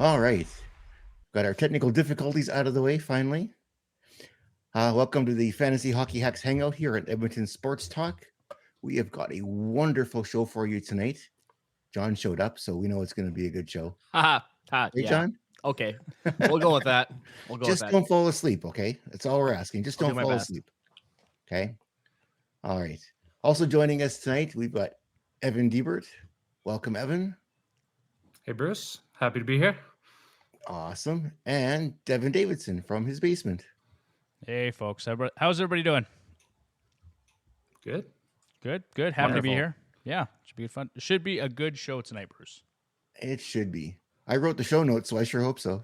All right. Got our technical difficulties out of the way finally. Welcome to the Fantasy Hockey Hacks Hangout here at Edmonton Sports Talk. We have got a wonderful show for you tonight. John showed up, so we know it's going to be a good show. Ha Hey, yeah. John? Okay. We'll go with that. We'll go with Just that. don't fall asleep, okay? That's all we're asking. Just I'll do don't my fall best. asleep. Okay? All right. Also joining us tonight, we've got Evan Diebert. Welcome, Evan. Hey, Bruce. Happy to be here. Awesome. And Devin Davidson from his basement. Hey, folks. How's everybody doing? Good. Good. Happy to be Wonderful. here. Yeah, should be fun. It should be a good show tonight, Bruce. It should be. I wrote the show notes, so I sure hope so.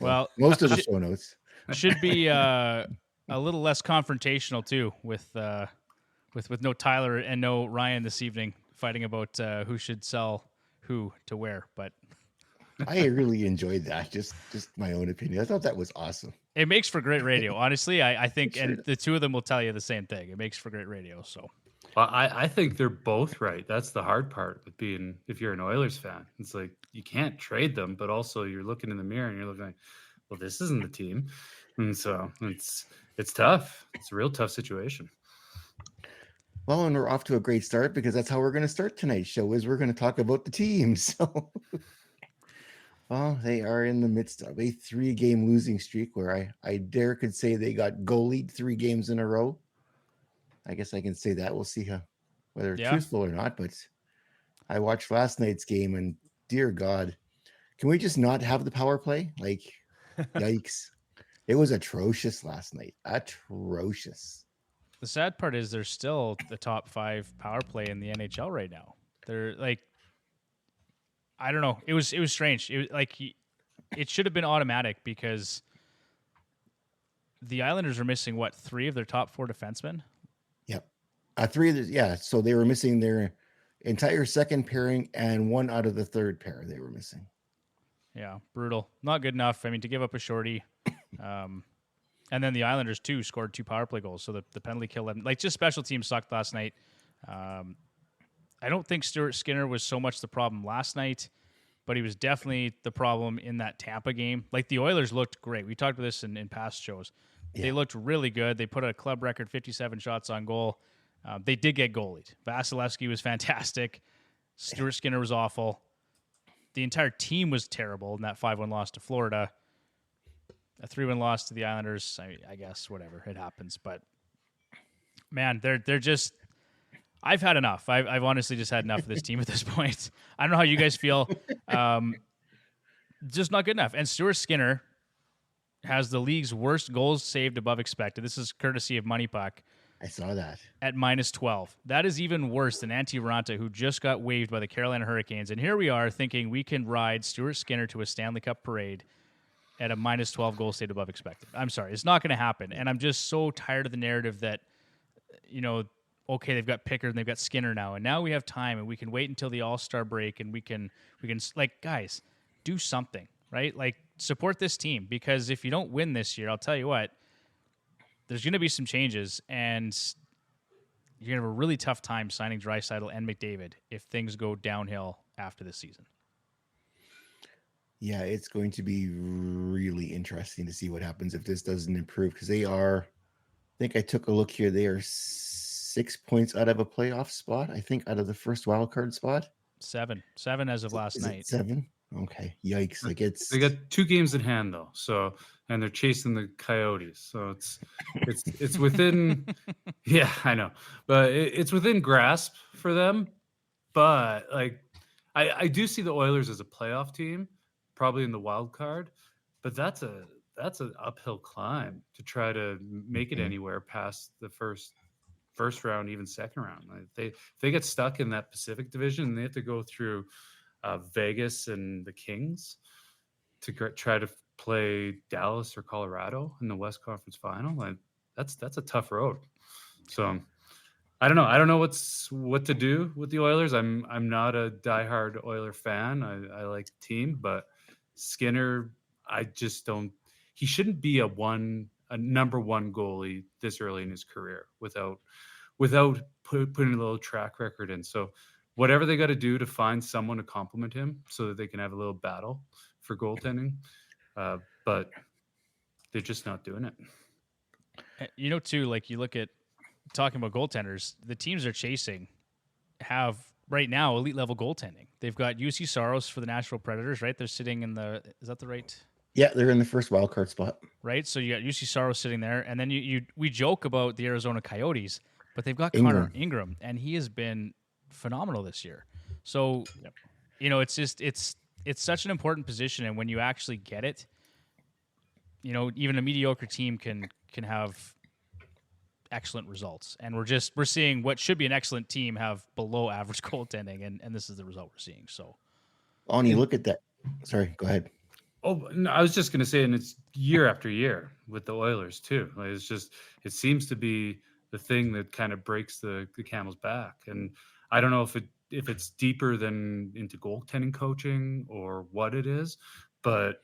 Well, most of the show notes. Should be a little less confrontational too, with no Tyler and no Ryan this evening fighting about who should sell who to where. But I really enjoyed that. Just my own opinion. I thought that was awesome. it makes for great radio. Honestly, I think, Sure and does. the two of them will tell you the same thing. It makes for great radio. So Well, I think they're both right. That's the hard part with being, if you're an Oilers fan, it's like you can't trade them, but also you're looking in the mirror and you're looking like, well, this isn't the team. And so it's tough. It's a real tough situation. Well, and we're off to a great start because that's how we're going to start tonight's show. Is we're going to talk about the teams. So, well, they are in the midst of a 3-game losing streak where I dare could say they got goalied 3 games in a row. I guess I can say that. We'll see whether it's Yeah. truthful or not. But I watched last night's game, and dear God, can we just not have the power play? Like, yikes! It was atrocious last night. Atrocious. the sad part is they're still the top 5 power play in the NHL right now. They're like, I don't know. It was strange. It was like it should have been automatic because the Islanders are missing 3 of their top 4 defensemen. Yep. 3 of the, yeah. So they were missing their entire second pairing and 1 out of the third pair they were missing. Yeah, brutal. Not good enough. I mean, to give up a shorty. And then the Islanders, too, scored 2 power play goals. So the penalty kill, like, just special teams sucked last night. I don't think Stuart Skinner was so much the problem last night, but he was definitely the problem in that Tampa game. Like, the Oilers looked great. We talked about this in past shows. Yeah. They looked really good. They put a club record 57 shots on goal. They did get goalied. Vasilevsky was fantastic. Stuart Skinner was awful. The entire team was terrible in that 5-1 loss to Florida. A 3-1 loss to the Islanders, I guess, whatever, it happens. But, man, they're just... I've had enough. I've honestly just had enough of this team at this point. I don't know how you guys feel. Just not good enough. And Stuart Skinner has the league's worst goals saved above expected. This is courtesy of Money Puck. I saw that. At -12. That is even worse than Antti Raanta, who just got waived by the Carolina Hurricanes. And here we are thinking we can ride Stuart Skinner to a Stanley Cup parade at a -12 goal saved above expected. I'm sorry. It's not going to happen. And I'm just so tired of the narrative that, okay, they've got Pickard and they've got Skinner now. And now we have time and we can wait until the All-Star break and we can like, guys, do something, right? Like, support this team, because if you don't win this year, I'll tell you what, there's going to be some changes, and you're going to have a really tough time signing Draisaitl and McDavid if things go downhill after this season. Yeah, it's going to be really interesting to see what happens if this doesn't improve, because they are, I think I took a look here, they are 6 points out of a playoff spot, I think, out of the first wild card spot. 7 as of last Is night. it 7? Okay, yikes! Like, it's They got 2 games in hand though, so, and they're chasing the Coyotes, so it's within. Yeah, I know, but it's within grasp for them. But like, I do see the Oilers as a playoff team, probably in the wild card, but that's an uphill climb to try to make it anywhere past the first round, even second round. Like, if they get stuck in that Pacific Division, they have to go through Vegas and the Kings to try to play Dallas or Colorado in the West Conference Final, and that's a tough road. So I don't know what to do with the Oilers. I'm not a diehard Oiler fan. I like the team, but Skinner, I just don't. He shouldn't be a number 1 goalie this early in his career without putting a little track record in. So whatever they got to do to find someone to compliment him so that they can have a little battle for goaltending. But they're just not doing it. Too, like you look at talking about goaltenders, the teams they're chasing have right now elite level goaltending. They've got UC Saros for the Nashville Predators, right? They're sitting in is that the right? Yeah, they're in the first wild card spot. Right. So you got UC Saros sitting there, and then we joke about the Arizona Coyotes, but they've got Connor Ingram, and he has been phenomenal this year. So, it's just it's such an important position, and when you actually get it, even a mediocre team can have excellent results. And we're seeing what should be an excellent team have below average goaltending, and this is the result we're seeing. So, when you look at that, sorry, go ahead. Oh, no, I was just going to say, and it's year after year with the Oilers too. Like, it seems to be the thing that kind of breaks the camel's back. And I don't know if it's deeper than into goaltending coaching or what it is, but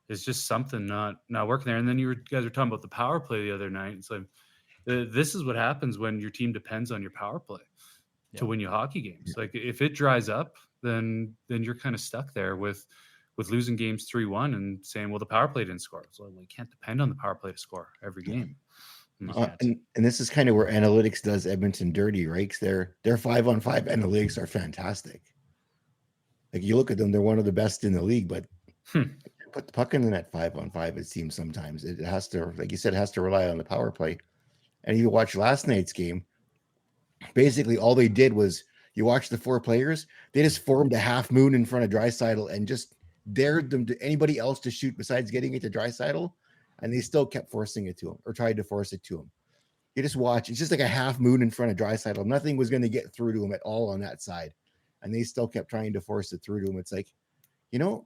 it's just something not working there. And then you guys were talking about the power play the other night. It's like, this is what happens when your team depends on your power play to win you hockey games. Like if it dries up, then you're kind of stuck there with losing games 3-1 and saying, well, the power play didn't score. So we can't depend on the power play to score every game. And this is kind of where analytics does Edmonton dirty, right? 'Cause their 5-on-5 analytics are fantastic. Like you look at them, they're one of the best in the league, but put the puck in the net 5-on-5, it seems sometimes. It has to, like you said, it has to rely on the power play. And you watch last night's game, basically all they did was you watch the four players, they just formed a half moon in front of Draisaitl and just dared them to anybody else to shoot besides getting it to Draisaitl, and they still kept forcing it to him or tried to force it to him. You just watch, it's just like a half moon in front of Draisaitl. Nothing was going to get through to him at all on that side. And they still kept trying to force it through to him. It's like,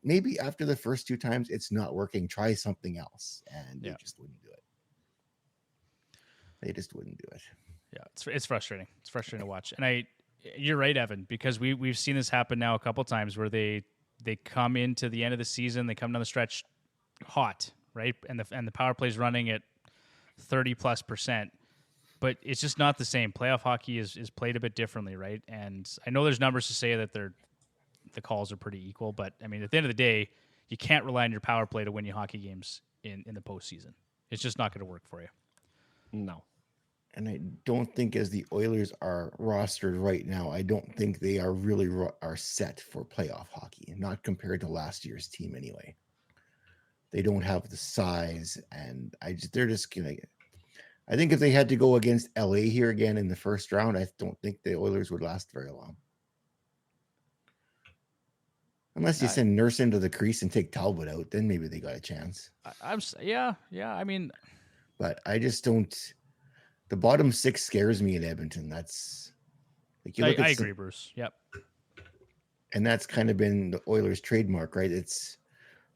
maybe after the first two times it's not working, try something else. And they just wouldn't do it. They just wouldn't do it. Yeah, it's frustrating. It's frustrating to watch. And you're right, Evan, because we've seen this happen now a couple times where they come into the end of the season, they come down the stretch hot, right? And the power play's running at 30+%, but it's just not the same. Playoff hockey is played a bit differently, right? And I know there's numbers to say that the calls are pretty equal, but I mean, at the end of the day, you can't rely on your power play to win your hockey games in the postseason. It's just not going to work for you. No. And I don't think as the Oilers are rostered right now, I don't think they are really are set for playoff hockey, not compared to last year's team anyway. They don't have the size, and they're just gonna. I think if they had to go against LA here again in the first round, I don't think the Oilers would last very long. Unless you send Nurse into the crease and take Talbot out, then maybe they got a chance. Yeah. I mean, but I just don't. The bottom six scares me in Edmonton. That's like I agree, Bruce. Yep. And that's kind of been the Oilers' trademark, right?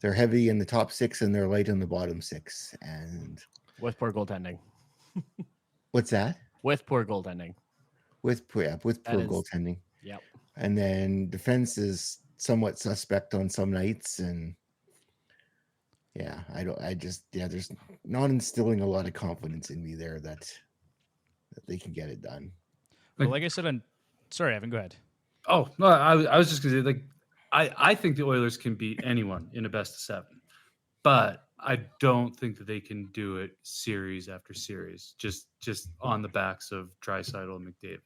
They're heavy in the top six and they're light in the bottom six. And with poor goaltending. What's that? With poor goaltending. With poor goaltending. Yep. And then defense is somewhat suspect on some nights, and there's not instilling a lot of confidence in me there that they can get it done. Well, like I said, sorry, Evan, go ahead. Oh, no, I was just going to say, like, I think the Oilers can beat anyone in a best of 7, but I don't think that they can do it series after series, just on the backs of Draisaitl and McDavid.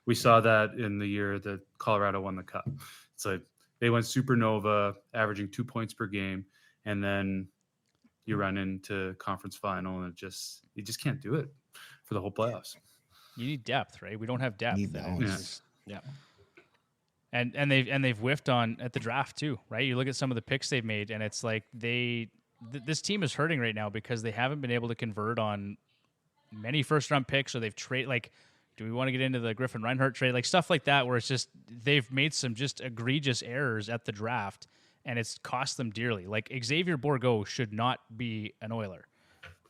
We saw that in the year that Colorado won the Cup. It's like they went supernova, averaging 2 points per game, and then you run into conference final, and you just can't do it for the whole playoffs. You need depth, right? We don't have depth. Yeah. And they've whiffed on at the draft too, right? You look at some of the picks they've made, and it's like this team is hurting right now because they haven't been able to convert on many first-round picks, or they've traded. Like, do we want to get into the Griffin Reinhart trade, like stuff like that, where it's just they've made some just egregious errors at the draft, and it's cost them dearly. Like Xavier Bourgault should not be an Oiler,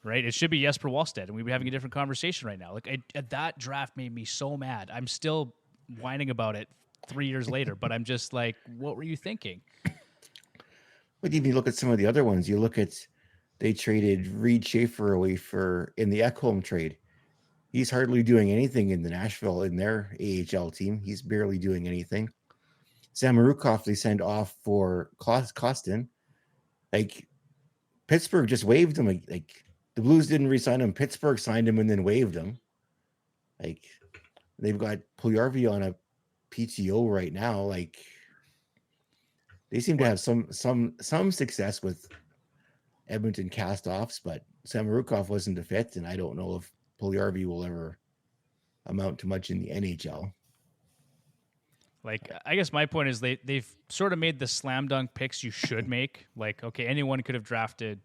right? It should be Jesper Wallstedt, and we'd be having a different conversation right now. Like that draft made me so mad. I'm still whining about it 3 years later, but I'm just like, what were you thinking? But even you look at some of the other ones, they traded Reed Schaefer away in the Ekholm trade. He's hardly doing anything in their AHL team. He's barely doing anything. Samorukov they send off for Kostin. Like Pittsburgh just waived him. Like the Blues didn't re-sign him. Pittsburgh signed him and then waived him. Like they've got Puljujarvi on a PTO right now. Like they seem to have some success with Edmonton cast-offs, but Samorukov wasn't a fit, and I don't know if Puljujarvi will ever amount to much in the NHL. Like, I guess my point is they've sort of made the slam dunk picks you should make. Like, okay, anyone could have drafted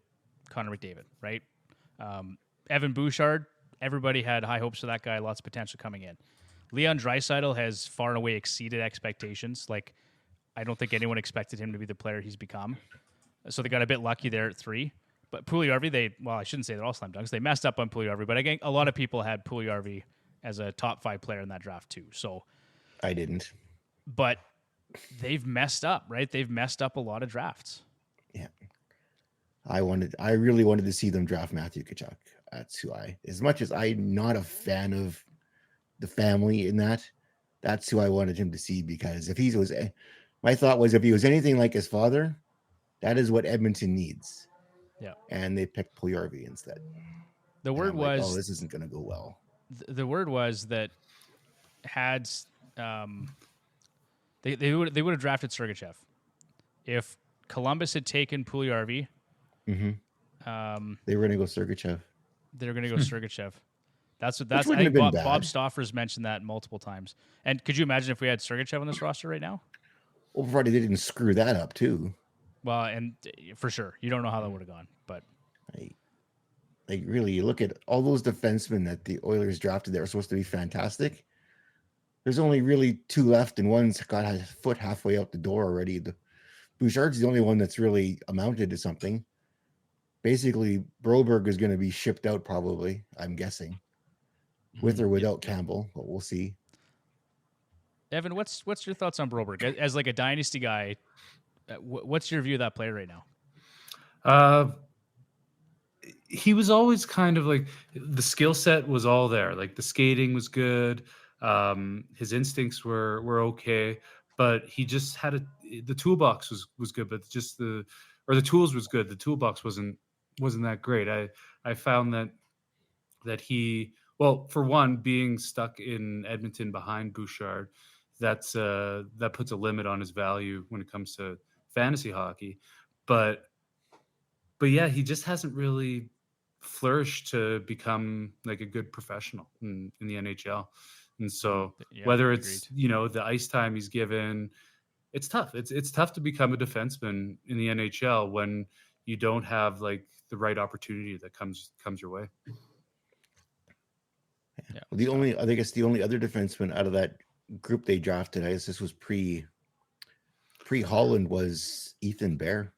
Connor McDavid, right? Evan Bouchard, everybody had high hopes for that guy, lots of potential coming in. Leon Draisaitl has far and away exceeded expectations. Like, I don't think anyone expected him to be the player he's become. So they got a bit lucky there at 3. But Puljujarvi, I shouldn't say they're all slam dunks. They messed up on Puljujarvi, but again, a lot of people had Puljujarvi as a top 5 player in that draft too. So I didn't. But they've messed up, right? They've messed up a lot of drafts. Yeah. I really wanted to see them draft Matthew Tkachuk. That's who as much as I'm not a fan of the family in that's who I wanted him to see, because my thought was if he was anything like his father, that is what Edmonton needs. Yeah. And they picked Puljujarvi instead. The word was, like, oh, this isn't going to go well. The word was that had they would have drafted Sergachev if Columbus had taken Puljujarvi. Mm-hmm. They were going to go Sergachev. They're going to go Sergachev. That's I wouldn't think have been Bob bad. Stoffers mentioned that multiple times. And could you imagine if we had Sergachev on this roster right now? Well, provided they didn't screw that up too. Well, and for sure, you don't know how that would have gone. But like really, you look at all those defensemen that the Oilers drafted that were supposed to be fantastic. There's only really 2 left, and one's got his foot halfway out the door already. Bouchard's the only one that's really amounted to something. Basically, Broberg is going to be shipped out probably, I'm guessing, with or without Campbell, but we'll see. Evan, what's your thoughts on Broberg as like a dynasty guy? What's your view of that player right now? He was always kind of like, the skill set was all there. Like the skating was good. His instincts were okay, but he just had the toolbox was good, but the tools was good. The toolbox wasn't that great. I found that he, well, for one, being stuck in Edmonton behind Bouchard, that puts a limit on his value when it comes to fantasy hockey. But yeah, he just hasn't really flourished to become like a good professional in the NHL. And so whether it's, the ice time he's given, it's tough. It's tough to become a defenseman in the NHL when you don't have like the right opportunity that comes your way. Yeah. Well, the only other defenseman out of that group they drafted, I guess this was pre Holland, was Ethan Bear,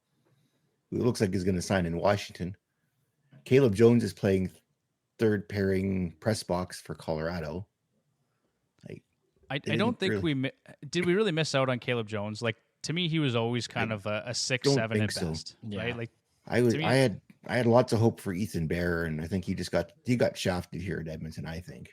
who looks like he's going to sign in Washington. Caleb Jones is playing third pairing press box for Colorado. I don't think did we really miss out on Caleb Jones? Like, to me, he was always kind of a 6-7 at best, right? Like, I had lots of hope for Ethan Bear, and I think he got shafted here at Edmonton, I think.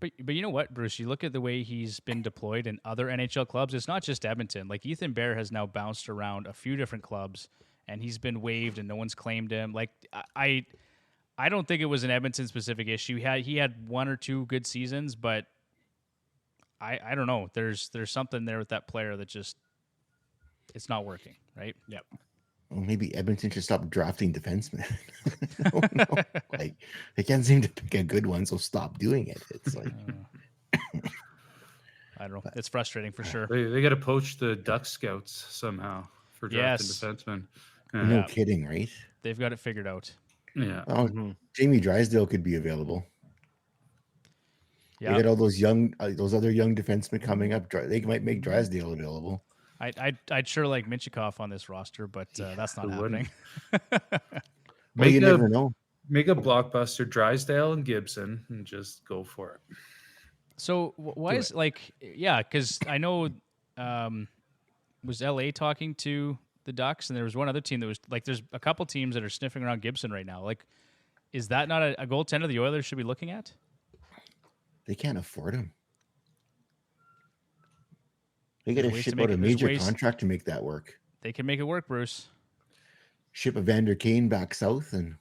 But you know what, Bruce? You look at the way he's been deployed in other NHL clubs. It's not just Edmonton. Like, Ethan Bear has now bounced around a few different clubs, and he's been waived, and no one's claimed him. Like, I don't think it was an Edmonton specific issue. He had 1 or 2 good seasons, but I don't know. There's something there with that player that just, it's not working, right? Yep. Well, maybe Edmonton should stop drafting defensemen. No. Like, they can't seem to pick a good one, so stop doing it. It's like I don't know. It's frustrating for sure. They got to poach the Duck Scouts somehow for drafting defensemen. No kidding, right? They've got it figured out. Yeah. Oh, Jamie Drysdale could be available. Yeah. They got all those other young defensemen coming up. They might make Drysdale available. I'd sure like Minchikov on this roster, but that's not happening. Well, you never know. Make a blockbuster Drysdale and Gibson and just go for it. So why is because I know was LA talking to the Ducks, and there was one other team that was like, there's a couple teams that are sniffing around Gibson right now. Like, is that not a goaltender the Oilers should be looking at? They can't afford him. They got There's to ways to ship make out a it- there's major ways- contract to make that work. They can make it work, Bruce. Ship a Vander Kane back south, and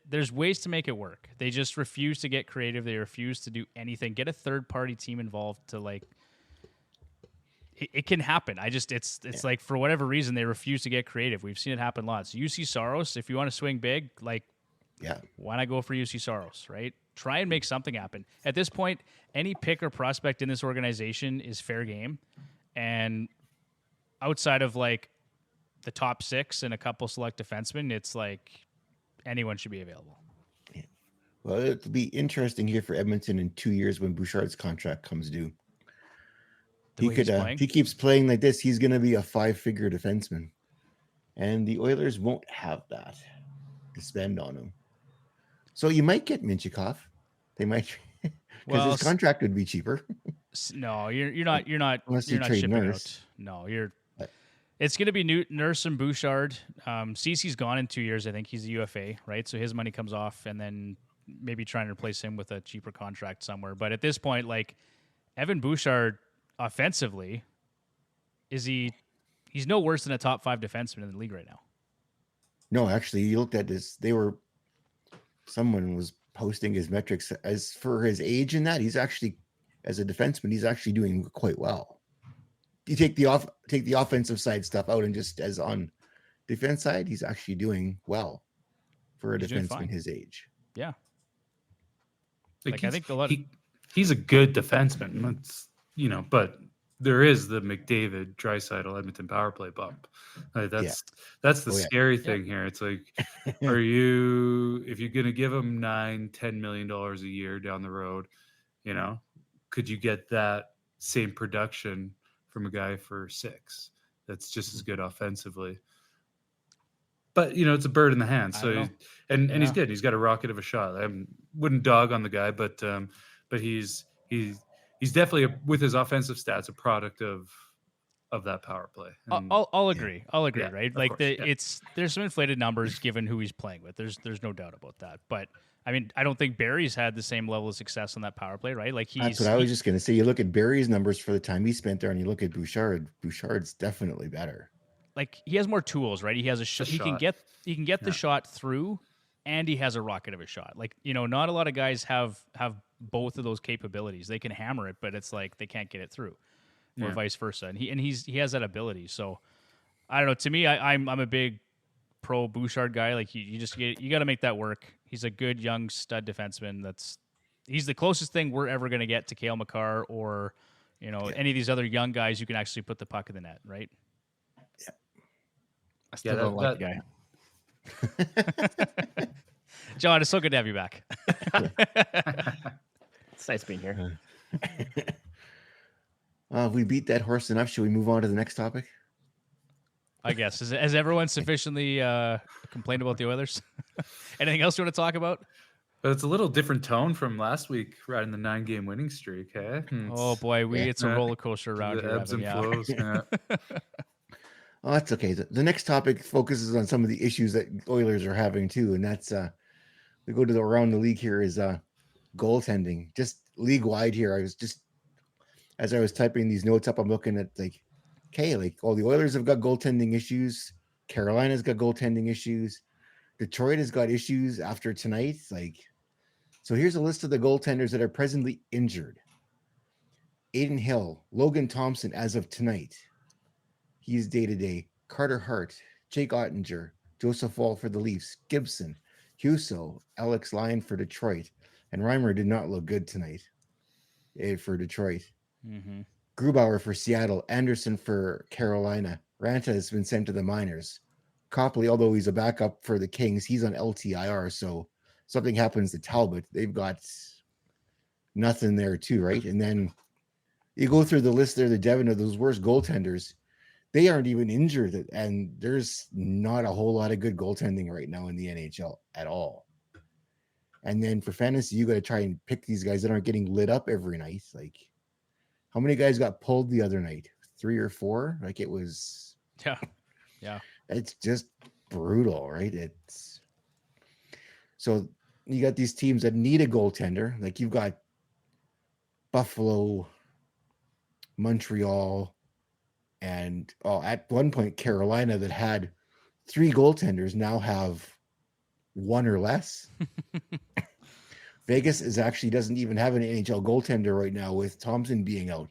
There's ways to make it work. They just refuse to get creative. They refuse to do anything. Get a third party team involved to like. It can happen. It's like for whatever reason they refuse to get creative. We've seen it happen lots. UC Saros, if you want to swing big, like yeah, why not go for UC Saros, right? Try and make something happen. At this point, any pick or prospect in this organization is fair game. And outside of like the top 6 and a couple select defensemen, it's like anyone should be available. well, it'll be interesting here for Edmonton in 2 years when Bouchard's contract comes due. The way he's playing. If he keeps playing like this, he's going to be a 5-figure defenseman, and the Oilers won't have that to spend on him. So you might get Minchikov. They might, because Well, his contract would be cheaper. No, you're not Unless you you're not trade shipping Nurse. out. No, you're. But- It's going to be Nurse and Bouchard. Cece's gone in 2 years. I think he's a UFA, right? So his money comes off, and then maybe trying to replace him with a cheaper contract somewhere. But at this point, like Evan Bouchard, offensively, he's no worse than a top 5 defenseman in the league right now. No, actually, you looked at this. Someone was posting his metrics as for his age and that he's actually, as a defenseman, he's actually doing quite well. You take the offensive side stuff out and just as on defense side, he's actually doing well for a He's doing fine. defenseman his age. Yeah. Like I think a lot of he's a good defenseman. That's but there is the McDavid, Draisaitl, Edmonton power play bump. Like that's the scary thing here. It's like, if you're gonna give him $9-10 million a year down the road, could you get that same production from a guy for 6 that's just as good offensively? But it's a bird in the hand. So he's good. He's got a rocket of a shot. I wouldn't dog on the guy, but he's definitely with his offensive stats a product of that power play. And I'll agree. I'll agree. Yeah, Right? of Like course, there's some inflated numbers given who he's playing with. There's no doubt about that. But I mean, I don't think Barry's had the same level of success on that power play, right? Like That's what I was just going to say. You look at Barry's numbers for the time he spent there, and you look at Bouchard. Bouchard's definitely better. like he has more tools, right? He has he can get the shot through, and he has a rocket of a shot. Like not a lot of guys have both of those capabilities. They can hammer it, but it's like they can't get it through, or vice versa. And he has that ability. So I don't know. To me, I'm a big pro Bouchard guy. Like you got to make that work. He's a good young stud defenseman. He's the closest thing we're ever going to get to Cale Makar or any of these other young guys who can actually put the puck in the net, right? I still don't like the guy. John, it's so good to have you back. It's nice being here. We beat that horse enough. Should we move on to the next topic? I guess. Has everyone sufficiently complained about the Oilers? Anything else you want to talk about? But it's a little different tone from last week, riding the 9-game winning streak. Eh? Oh boy, it's a roller coaster around The here. ebbs and Evan, flows. Yeah. Oh, that's okay. The next topic focuses on some of the issues that Oilers are having too, and that's we go to around the league here is goaltending, just league wide here. I was just as I was typing these notes up, I'm looking at the Oilers have got goaltending issues. Carolina's got goaltending issues. Detroit has got issues after tonight. So here's a list of the goaltenders that are presently injured. Aiden Hill, Logan Thompson as of tonight. He's day-to-day. Carter Hart, Jake Ottinger, Joseph Wall for the Leafs, Gibson, Huso, Alex Lyon for Detroit. And Reimer did not look good tonight for Detroit. Mm-hmm. Grubauer for Seattle, Anderson for Carolina. Ranta has been sent to the minors. Copley, although he's a backup for the Kings, he's on LTIR, so something happens to Talbot, they've got nothing there too, right? And then you go through the list there, the Devon of those worst goaltenders, they aren't even injured, and there's not a whole lot of good goaltending right now in the NHL at all. And then for fantasy, you got to try and pick these guys that aren't getting lit up every night. Like, how many guys got pulled the other night? 3 or 4? Like, it was... Yeah. It's just brutal, right? So you got these teams that need a goaltender. Like, you've got Buffalo, Montreal, and at one point Carolina that had 3 goaltenders now have 1 or less. Vegas doesn't even have an NHL goaltender right now with Thompson being out.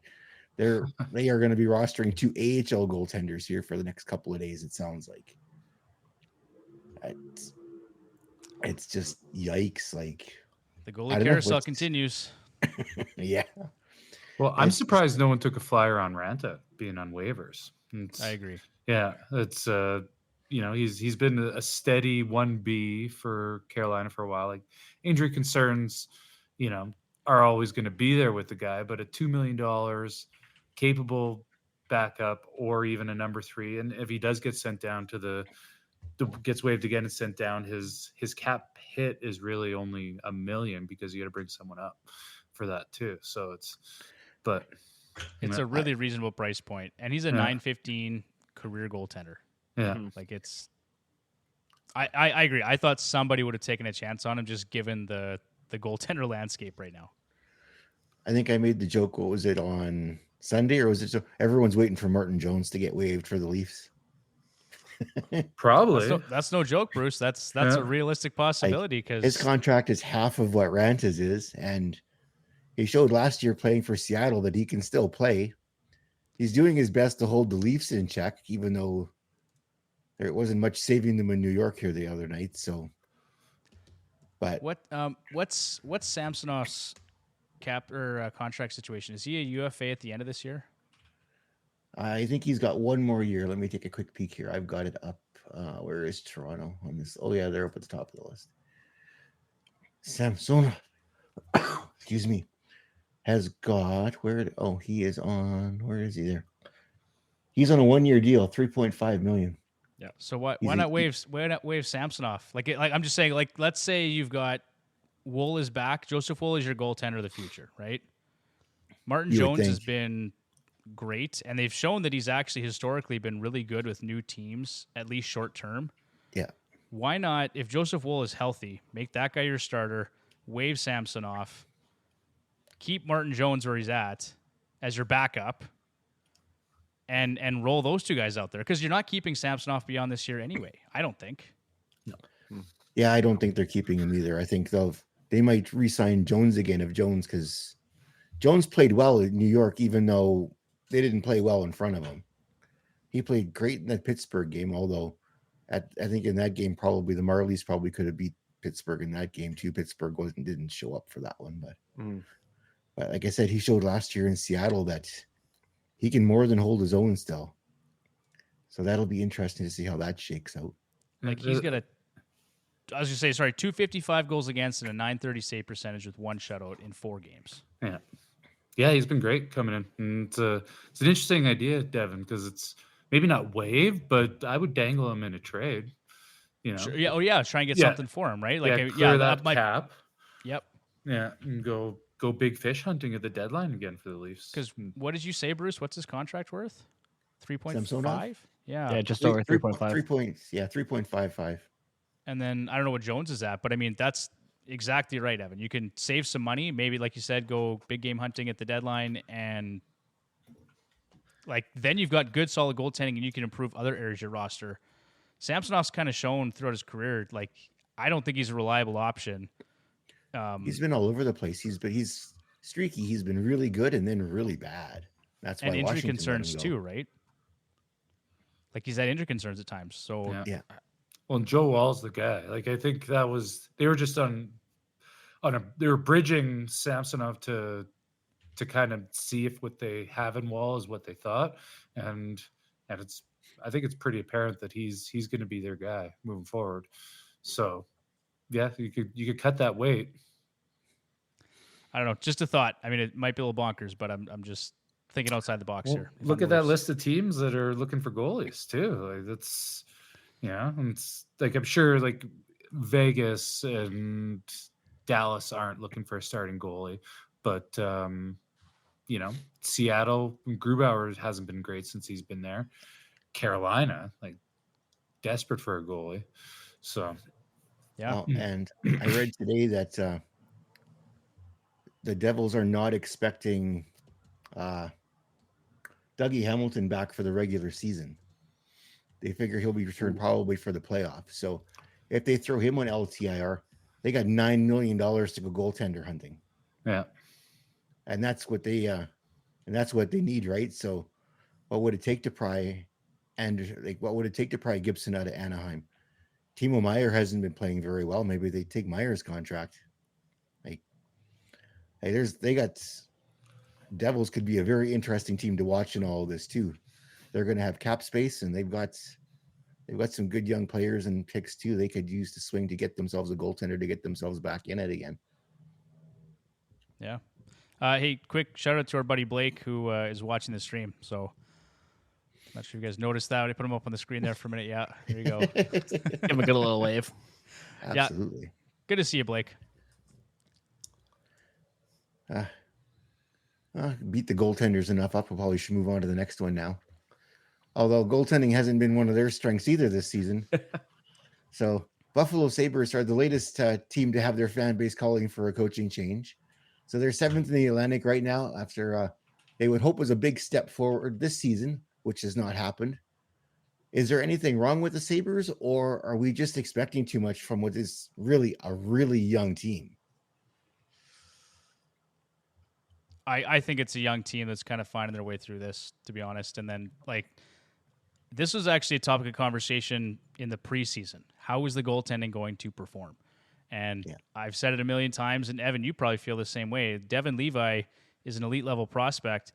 They are going to be rostering 2 AHL goaltenders here for the next couple of days. It sounds like it's just yikes. Like the goalie carousel continues. Yeah. Well, I'm surprised no one took a flyer on Ranta being on waivers. I agree. Yeah, it's he's been a steady 1B for Carolina for a while. Like injury concerns, are always going to be there with the guy, but at $2 million, capable backup or even a number 3, and if he does get sent down gets waived again and sent down, his cap hit is really only $1 million because you got to bring someone up for that too. So it's a really reasonable price point, and he's a $915 career goaltender. Yeah, like it's. I agree. I thought somebody would have taken a chance on him just given the goaltender landscape right now. I think I made the joke. What was it on Sunday, or was it everyone's waiting for Martin Jones to get waived for the Leafs? Probably. That's no joke, Bruce. That's a realistic possibility because his contract is half of what Ranta's is, and he showed last year playing for Seattle that he can still play. He's doing his best to hold the Leafs in check, even though there wasn't much saving them in New York here the other night. So, but what's Samsonov's cap or contract situation? Is he a UFA at the end of this year? I think he's got 1 more year. Let me take a quick peek here. I've got it up. Where is Toronto on this? Oh yeah, they're up at the top of the list. Samsonov, excuse me, has got he is on. Where is he there? He's on a 1-year deal, $3.5 million. Yeah. So why not waive Samsonov? Like I'm just saying, like let's say you've got Wool is back. Joseph Wool is your goaltender of the future, right? Martin Jones has been great, and they've shown that he's actually historically been really good with new teams, at least short term. Yeah. Why not, if Joseph Wool is healthy, make that guy your starter, waive Samsonov, keep Martin Jones where he's at as your backup, and roll those 2 guys out there, because you're not keeping Samsonov beyond this year anyway. I don't think. No. Yeah, I don't think they're keeping him either. I think they might re-sign Jones again because Jones played well in New York, even though they didn't play well in front of him. He played great in that Pittsburgh game, although I think in that game probably the Marlies probably could have beat Pittsburgh in that game too. Pittsburgh didn't show up for that one, but like I said, he showed last year in Seattle that he can more than hold his own still. So that'll be interesting to see how that shakes out. Like he's got 255 goals against and a .930 save percentage with 1 shutout in 4 games. Yeah. Yeah, he's been great coming in. And it's an interesting idea, Devin, because it's maybe not waived, but I would dangle him in a trade. Sure, yeah. Oh yeah, try and get something for him, right? Like clear that cap. Yep. Yeah, and go big fish hunting at the deadline again for the Leafs. Because what did you say, Bruce? What's his contract worth? 3.5. Yeah, just over 3.5. 3.55. And then I don't know what Jones is at, but I mean that's exactly right, Evan. You can save some money, maybe like you said, go big game hunting at the deadline, and like then you've got good solid goaltending, and you can improve other areas of your roster. Samsonov's kind of shown throughout his career, like I don't think he's a reliable option. He's been all over the place. He's streaky. He's been really good and then really bad. That's why injury Washington concerns too, right? Like he's had injury concerns at times. So yeah. Well, and Joe Wall's the guy. Like I think they were just they were bridging Samsonov to kind of see if what they have in Wall is what they thought, and I think it's pretty apparent that he's going to be their guy moving forward. So yeah, you could cut that weight. I don't know, just a thought. I mean, it might be a little bonkers, but I'm just thinking outside the box here. Look at that list of teams that are looking for goalies too. Like that's and it's like I'm sure like Vegas and Dallas aren't looking for a starting goalie, but Seattle, Grubauer hasn't been great since he's been there. Carolina, like desperate for a goalie. So yeah. And I read today that the Devils are not expecting Dougie Hamilton back for the regular season. They figure he'll be returned probably for the playoffs. So if they throw him on LTIR, they got $9 million to go goaltender hunting. Yeah. And that's what they need, right? So what would it take to pry Gibson out of Anaheim? Timo Meier hasn't been playing very well. Maybe they take Meier's contract. Like, hey, Devils could be a very interesting team to watch in all of this too. They're going to have cap space, and they've got some good young players and picks too. They could use to swing to get themselves a goaltender to get themselves back in it again. Yeah. Hey, quick shout out to our buddy Blake who is watching the stream. So, not sure if you guys noticed that. I put him up on the screen there for a minute. Yeah, there you go. Give him a good little wave. Absolutely. Yeah. Good to see you, Blake. Beat the goaltenders enough up. We probably should move on to the next one now. Although goaltending hasn't been one of their strengths either this season. So Buffalo Sabres are the latest team to have their fan base calling for a coaching change. So they're 7th in the Atlantic right now after they would hope was a big step forward this season, which has not happened. Is there anything wrong with the Sabres, or are we just expecting too much from what is really a really young team? I think it's a young team that's kind of finding their way through this, to be honest. And then, this was actually a topic of conversation in the preseason. How is the goaltending going to perform? And I've said it a million times, and Evan, you probably feel the same way. Devin Levi is an elite level prospect,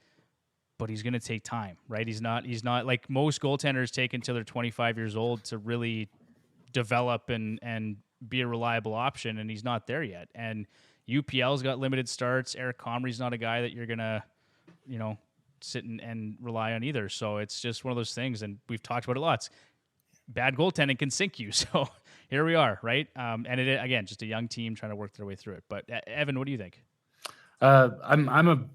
but he's going to take time, right? He's not like most goaltenders take until they're 25 years old to really develop and be a reliable option, and he's not there yet. And UPL's got limited starts. Eric Comrie's not a guy that you're going to, sit and rely on either. So it's just one of those things, and we've talked about it lots. Bad goaltending can sink you. So here we are, right? And it, again, just a young team trying to work their way through it. But Evan, what do you think? I'm a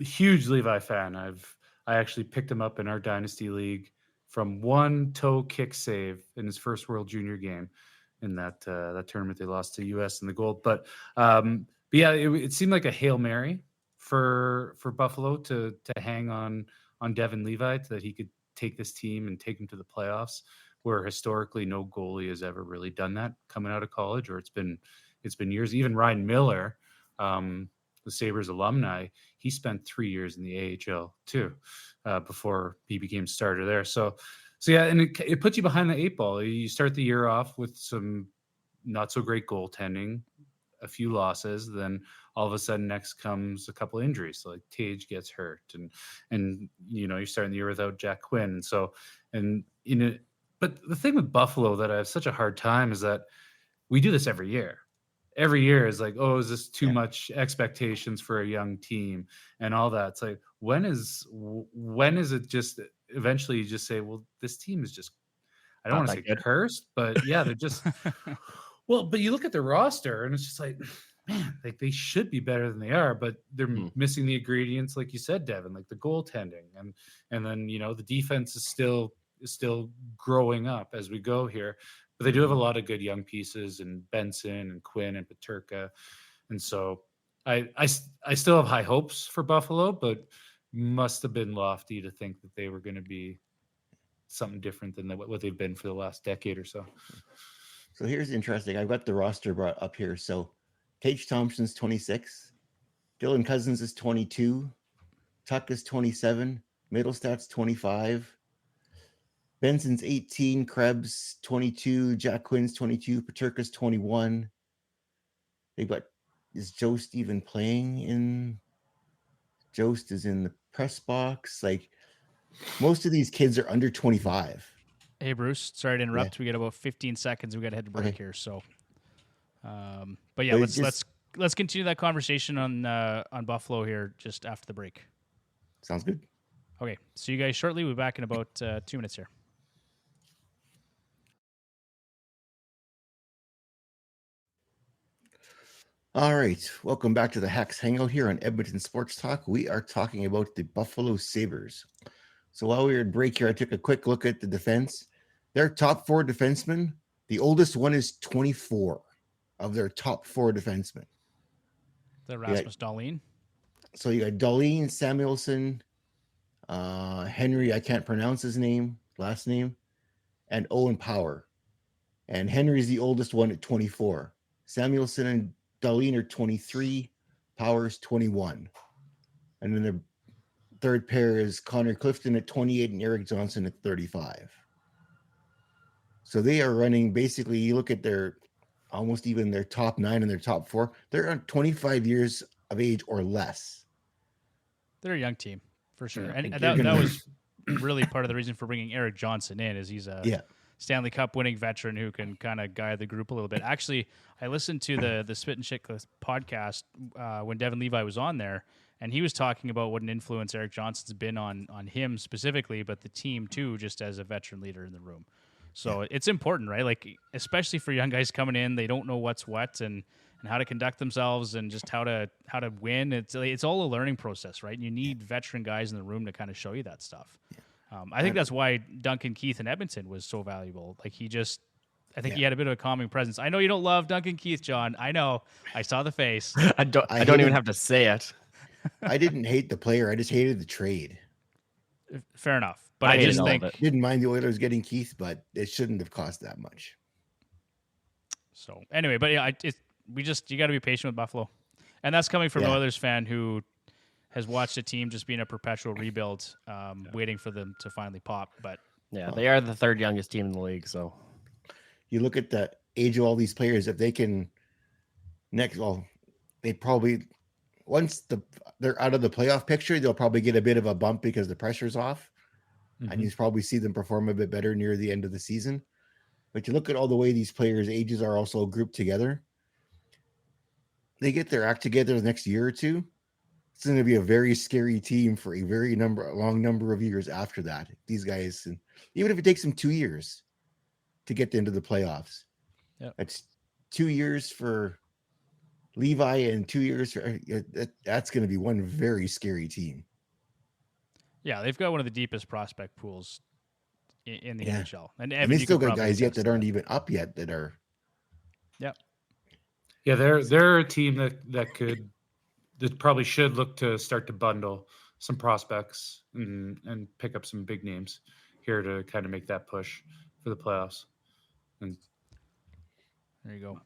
huge Levi fan. I actually picked him up in our dynasty league from one toe kick save in his first World Junior game in that tournament they lost to US in the gold. But yeah, it seemed like a Hail Mary for Buffalo to hang on Devin Levi, that he could take this team and take them to the playoffs, where historically no goalie has ever really done that coming out of college, or it's been years. Even Ryan Miller, the Sabres alumni, he spent 3 years in the AHL too, before he became starter there. So yeah, and it puts you behind the eight ball. You start the year off with some not so great goaltending, a few losses, then all of a sudden next comes a couple injuries. So like Tage gets hurt, and you're starting the year without Jack Quinn. But the thing with Buffalo that I have such a hard time is that we do this every year. Every year is like, oh, is this too much expectations for a young team and all that? It's like, when is it just eventually you just say, well, this team is just, I don't want to say cursed, but yeah, they're just, well, but you look at the roster and it's just like, man, like they should be better than they are, but they're missing the ingredients, like you said, Devin, like the goaltending, and then the defense is still growing up as we go here. But they do have a lot of good young pieces, and Benson and Quinn and Peterka. And so I still have high hopes for Buffalo, but must have been lofty to think that they were going to be something different than what they've been for the last decade or so. So here's interesting. I've got the roster brought up here. So Tage Thompson's 26. Dylan Cousins is 22. Tuck is 27. Middlestad's 25. Benson's 18, Krebs 22, Jack Quinn's 22, Peterka's 21. Is Jost even playing in? Jost is in the press box. Like, most of these kids are under 25. Hey, Bruce, sorry to interrupt. Yeah. We got about 15 seconds. We got to head to break here. So, but yeah, let's continue that conversation on Buffalo here just after the break. Sounds good. Okay, see you guys shortly. We'll be back in about 2 minutes here. All right, welcome back to the Hacks Hangout here on Edmonton Sports Talk. We are talking about the Buffalo Sabres. So while we were at break here, I took a quick look at the defense. Their top four defensemen, the oldest one is 24 of their top four defensemen. The Rasmus Dahlin. So you got Darlene Samuelson, Henry, I can't pronounce his last name, and Owen Power. And Henry's the oldest one at 24. Samuelson and Darlene are 23. Power's 21. And then the third pair is Connor Clifton at 28 and Eric Johnson at 35. So they are running, basically, you look at their almost even their top 9 and their top 4, they're on 25 years of age or less. They're a young team for sure. Yeah, And like that was really part of the reason for bringing Eric Johnson in, is he's a Stanley Cup winning veteran who can kind of guide the group a little bit. Actually, I listened to the Spit and Shit podcast when Devin Levi was on there, and he was talking about what an influence Eric Johnson's been on him specifically, but the team too, just as a veteran leader in the room. So it's important, right? Like, especially for young guys coming in, they don't know what's what and how to conduct themselves and just how to win. It's all a learning process, right? And you need veteran guys in the room to kind of show you that stuff. I think that's why Duncan Keith in Edmonton was so valuable. Like, he had a bit of a calming presence. I know you don't love Duncan Keith, John. I know. I saw the face. I don't even have to say it. I didn't hate the player. I just hated the trade. Fair enough. But I I just hated all think of it. Didn't mind the Oilers getting Keith, but it shouldn't have cost that much. so. Anyway, but yeah, you got to be patient with Buffalo, and that's coming from an Oilers fan who has watched a team just be in a perpetual rebuild, waiting for them to finally pop. But Yeah, they are the third youngest team in the league. So You look at the age of all these players. If they can they probably, once they're out of the playoff picture, they'll probably get a bit of a bump because the pressure's off. And you probably see them perform a bit better near the end of the season. But you look at all the way these players' ages are also grouped together. They get their act together the next year or two. It's going to be a very scary team for a long number of years after that. These guys, and even if it takes them 2 years to get into the playoffs, that's 2 years for Levi and 2 years for that's going to be one very scary team. yeah, they've got one of the deepest prospect pools in the NHL, and they still got guys yet that aren't even up yet that are. Yeah, they're a team that probably should look to start to bundle some prospects and pick up some big names here to kind of make that push for the playoffs. And there you go.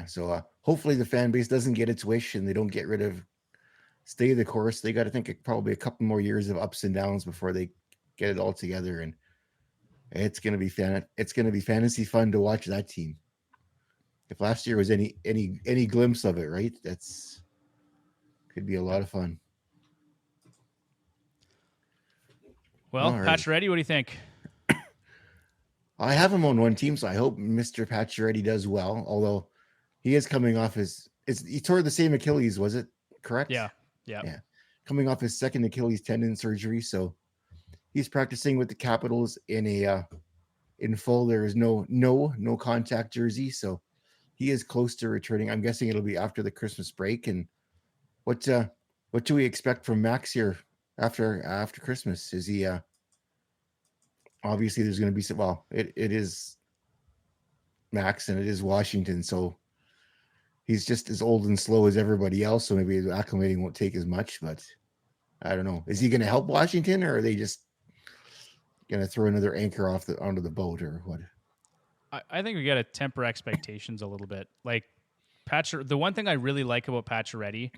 So hopefully the fan base doesn't get its wish and they don't stay the course. They got to think probably a couple more years of ups and downs before they get it all together, and it's going to be It's going to be fantasy fun to watch that team. If last year was any glimpse of it, right? Could be a lot of fun. Well, Pacioretty, what do you think? I have him on one team, so I hope Mr. Pacioretty does well. Although he is coming off he tore the same Achilles, was it correct? Yeah. Coming off his second Achilles tendon surgery, so he's practicing with the Capitals in full. There is no contact jersey, so he is close to returning. I'm guessing it'll be after the Christmas break. And what do we expect from Max here after Christmas? Is he obviously there's going to be some, it is Max and it is Washington, so he's just as old and slow as everybody else, so maybe his acclimating won't take as much, but I don't know. Is he going to help Washington, or are they just going to throw another anchor onto the boat, or what? I think we got to temper expectations a little bit. Like, the one thing I really like about Pacioretty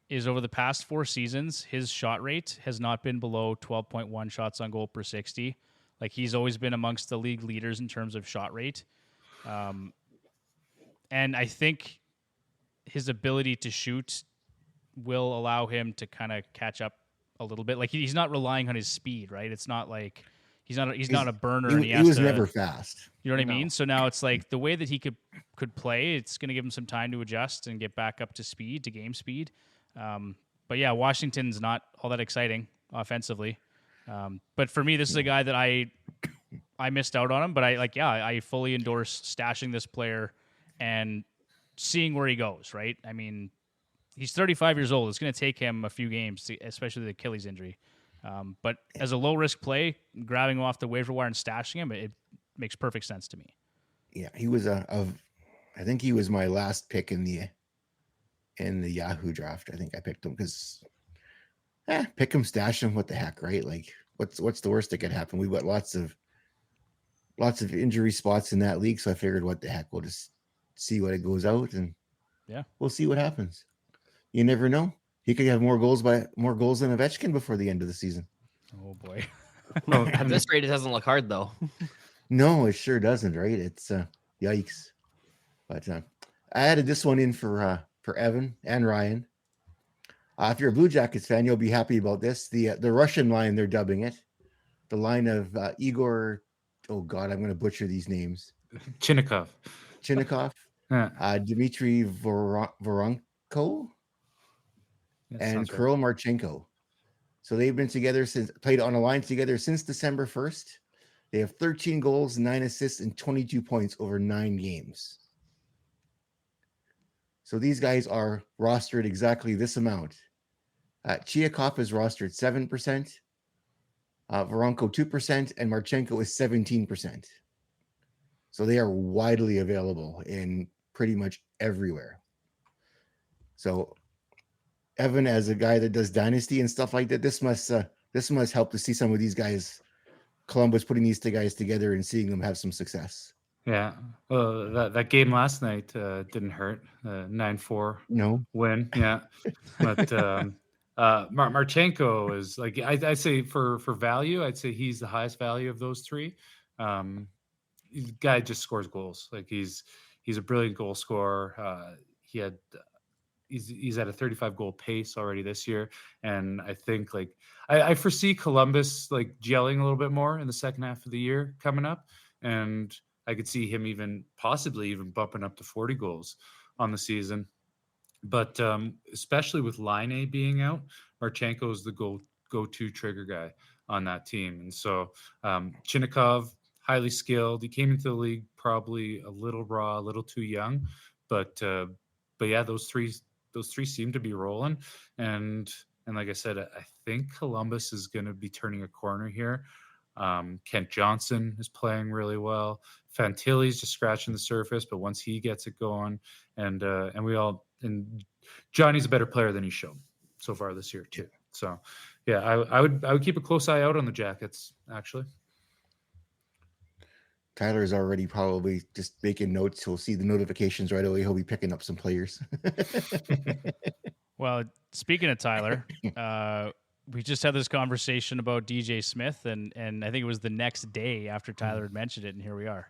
is over the past 4 seasons, his shot rate has not been below 12.1 shots on goal per 60. Like, he's always been amongst the league leaders in terms of shot rate. And I think his ability to shoot will allow him to kind of catch up a little bit. Like, he's not relying on his speed, right? It's not like he's not a burner. He was never fast. You know what I mean? So now it's like the way that he could play, it's going to give him some time to adjust and get back up to game speed. But yeah, Washington's not all that exciting offensively. But for me, this is a guy that I missed out on him, but I fully endorse stashing this player and seeing where he goes, right? I mean, he's 35 years old. It's going to take him a few games, especially the Achilles injury. But as a low-risk play, grabbing him off the waiver wire and stashing him, it makes perfect sense to me. Yeah, he was I think he was my last pick in the in the Yahoo draft. I think I picked him because pick him, stash him. What the heck, right? Like, what's the worst that could happen? We've got lots of injury spots in that league, so I figured, what the heck, we'll just see what it goes out, and we'll see what happens. You never know. He could have more goals than Ovechkin before the end of the season. Oh boy. At this rate, it doesn't look hard though. No, it sure doesn't, right? It's yikes. But I added this one in for Evan and Ryan. If you're a Blue Jackets fan, you'll be happy about this. The Russian line, they're dubbing it. The line of Igor, oh God, I'm going to butcher these names. Chinnikov. Dmitry Voronko, and Kirill Marchenko. So they've been together played on a line together since December 1st. They have 13 goals, 9 assists, and 22 points over 9 games. So these guys are rostered exactly this amount. Chiakov is rostered 7%, Voronko 2%, and Marchenko is 17%. So they are widely available in pretty much everywhere. So Evan, as a guy that does Dynasty and stuff like that, this must help to see some of these guys, Columbus putting these two guys together and seeing them have some success. Yeah. Well, that game last night didn't hurt. 9-4 win. Yeah. But Marchenko is like, I'd say for value, I'd say he's the highest value of those three. The guy just scores goals. Like he's a brilliant goal scorer. He's at a 35 goal pace already this year. And I think like I foresee Columbus like gelling a little bit more in the second half of the year coming up. And I could see him possibly even bumping up to 40 goals on the season. But especially with Line A being out, Marchenko is the go-to trigger guy on that team. And so Chinnikov, highly skilled. He came into the league probably a little raw, a little too young. But yeah, those three seem to be rolling. And like I said, I think Columbus is going to be turning a corner here. Kent Johnson is playing really well. Fantilli's just scratching the surface, but once he gets it going, and Johnny's a better player than he's shown so far this year too. So yeah, I would keep a close eye out on the Jackets actually. Tyler's already probably just making notes. He'll see the notifications right away. He'll be picking up some players. Well, speaking of Tyler, we just had this conversation about DJ Smith, and I think it was the next day after Tyler had mentioned it, and here we are.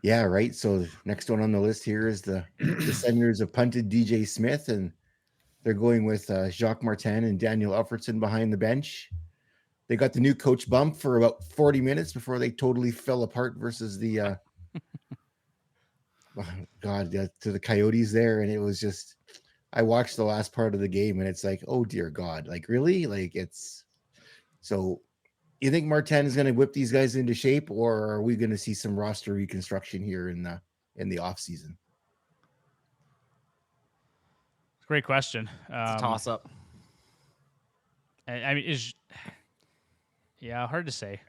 Yeah, right. So the next one on the list here is the Senators have punted DJ Smith, and they're going with Jacques Martin and Daniel Alfredson behind the bench. They got the new coach bump for about 40 minutes before they totally fell apart versus the to the Coyotes there. And it was just, I watched the last part of the game and it's like, oh dear God, like really? Like it's, so you think Martin is going to whip these guys into shape, or are we going to see some roster reconstruction here in the off season? Great question. It's a toss up. I mean, hard to say.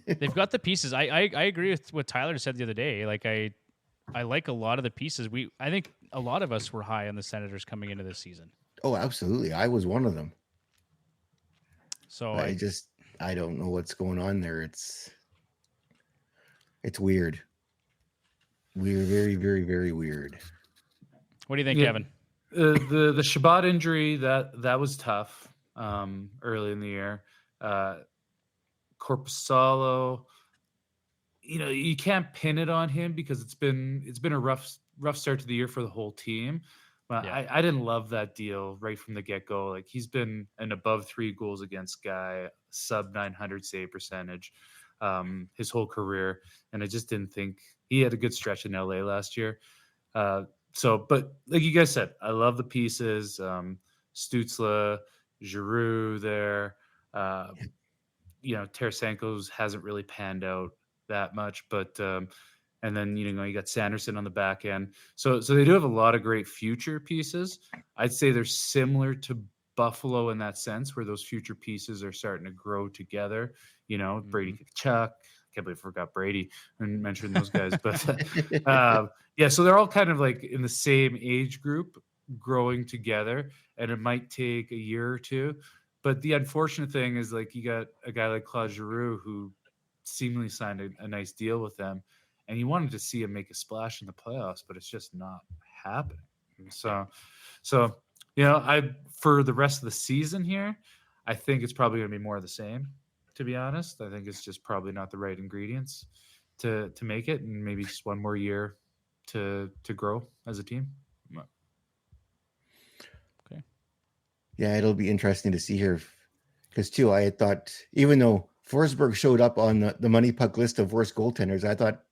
They've got the pieces. I agree with what Tyler said the other day. Like I like a lot of the pieces. I think a lot of us were high on the Senators coming into this season. Oh, absolutely. I was one of them. So I don't know what's going on there. It's weird. We're very, very, very weird. What do you think, Kevin? The Shabbat injury that was tough early in the year. Korpisalo, you can't pin it on him because it's been a rough start to the year for the whole team. But yeah. I didn't love that deal right from the get-go. Like he's been an above 3 goals against guy, sub 900 save percentage his whole career, and I just didn't think he had a good stretch in LA last year. But like you guys said, I love the pieces. Stützle, Giroux there. Tarasenko's hasn't really panned out that much, but and then you got Sanderson on the back end. So they do have a lot of great future pieces. I'd say they're similar to Buffalo in that sense, where those future pieces are starting to grow together. Brady Tkachuk, can't believe I forgot Brady and mentioned those guys. But yeah, so they're all kind of like in the same age group, growing together, and it might take a year or two. But the unfortunate thing is, like, you got a guy like Claude Giroux who seemingly signed a nice deal with them, and you wanted to see him make a splash in the playoffs, but it's just not happening. And so for the rest of the season here, I think it's probably going to be more of the same. To be honest, I think it's just probably not the right ingredients to make it, and maybe just one more year to grow as a team. Yeah, it'll be interesting to see here, because too, I had thought, even though Forsberg showed up on the money puck list of worst goaltenders, I thought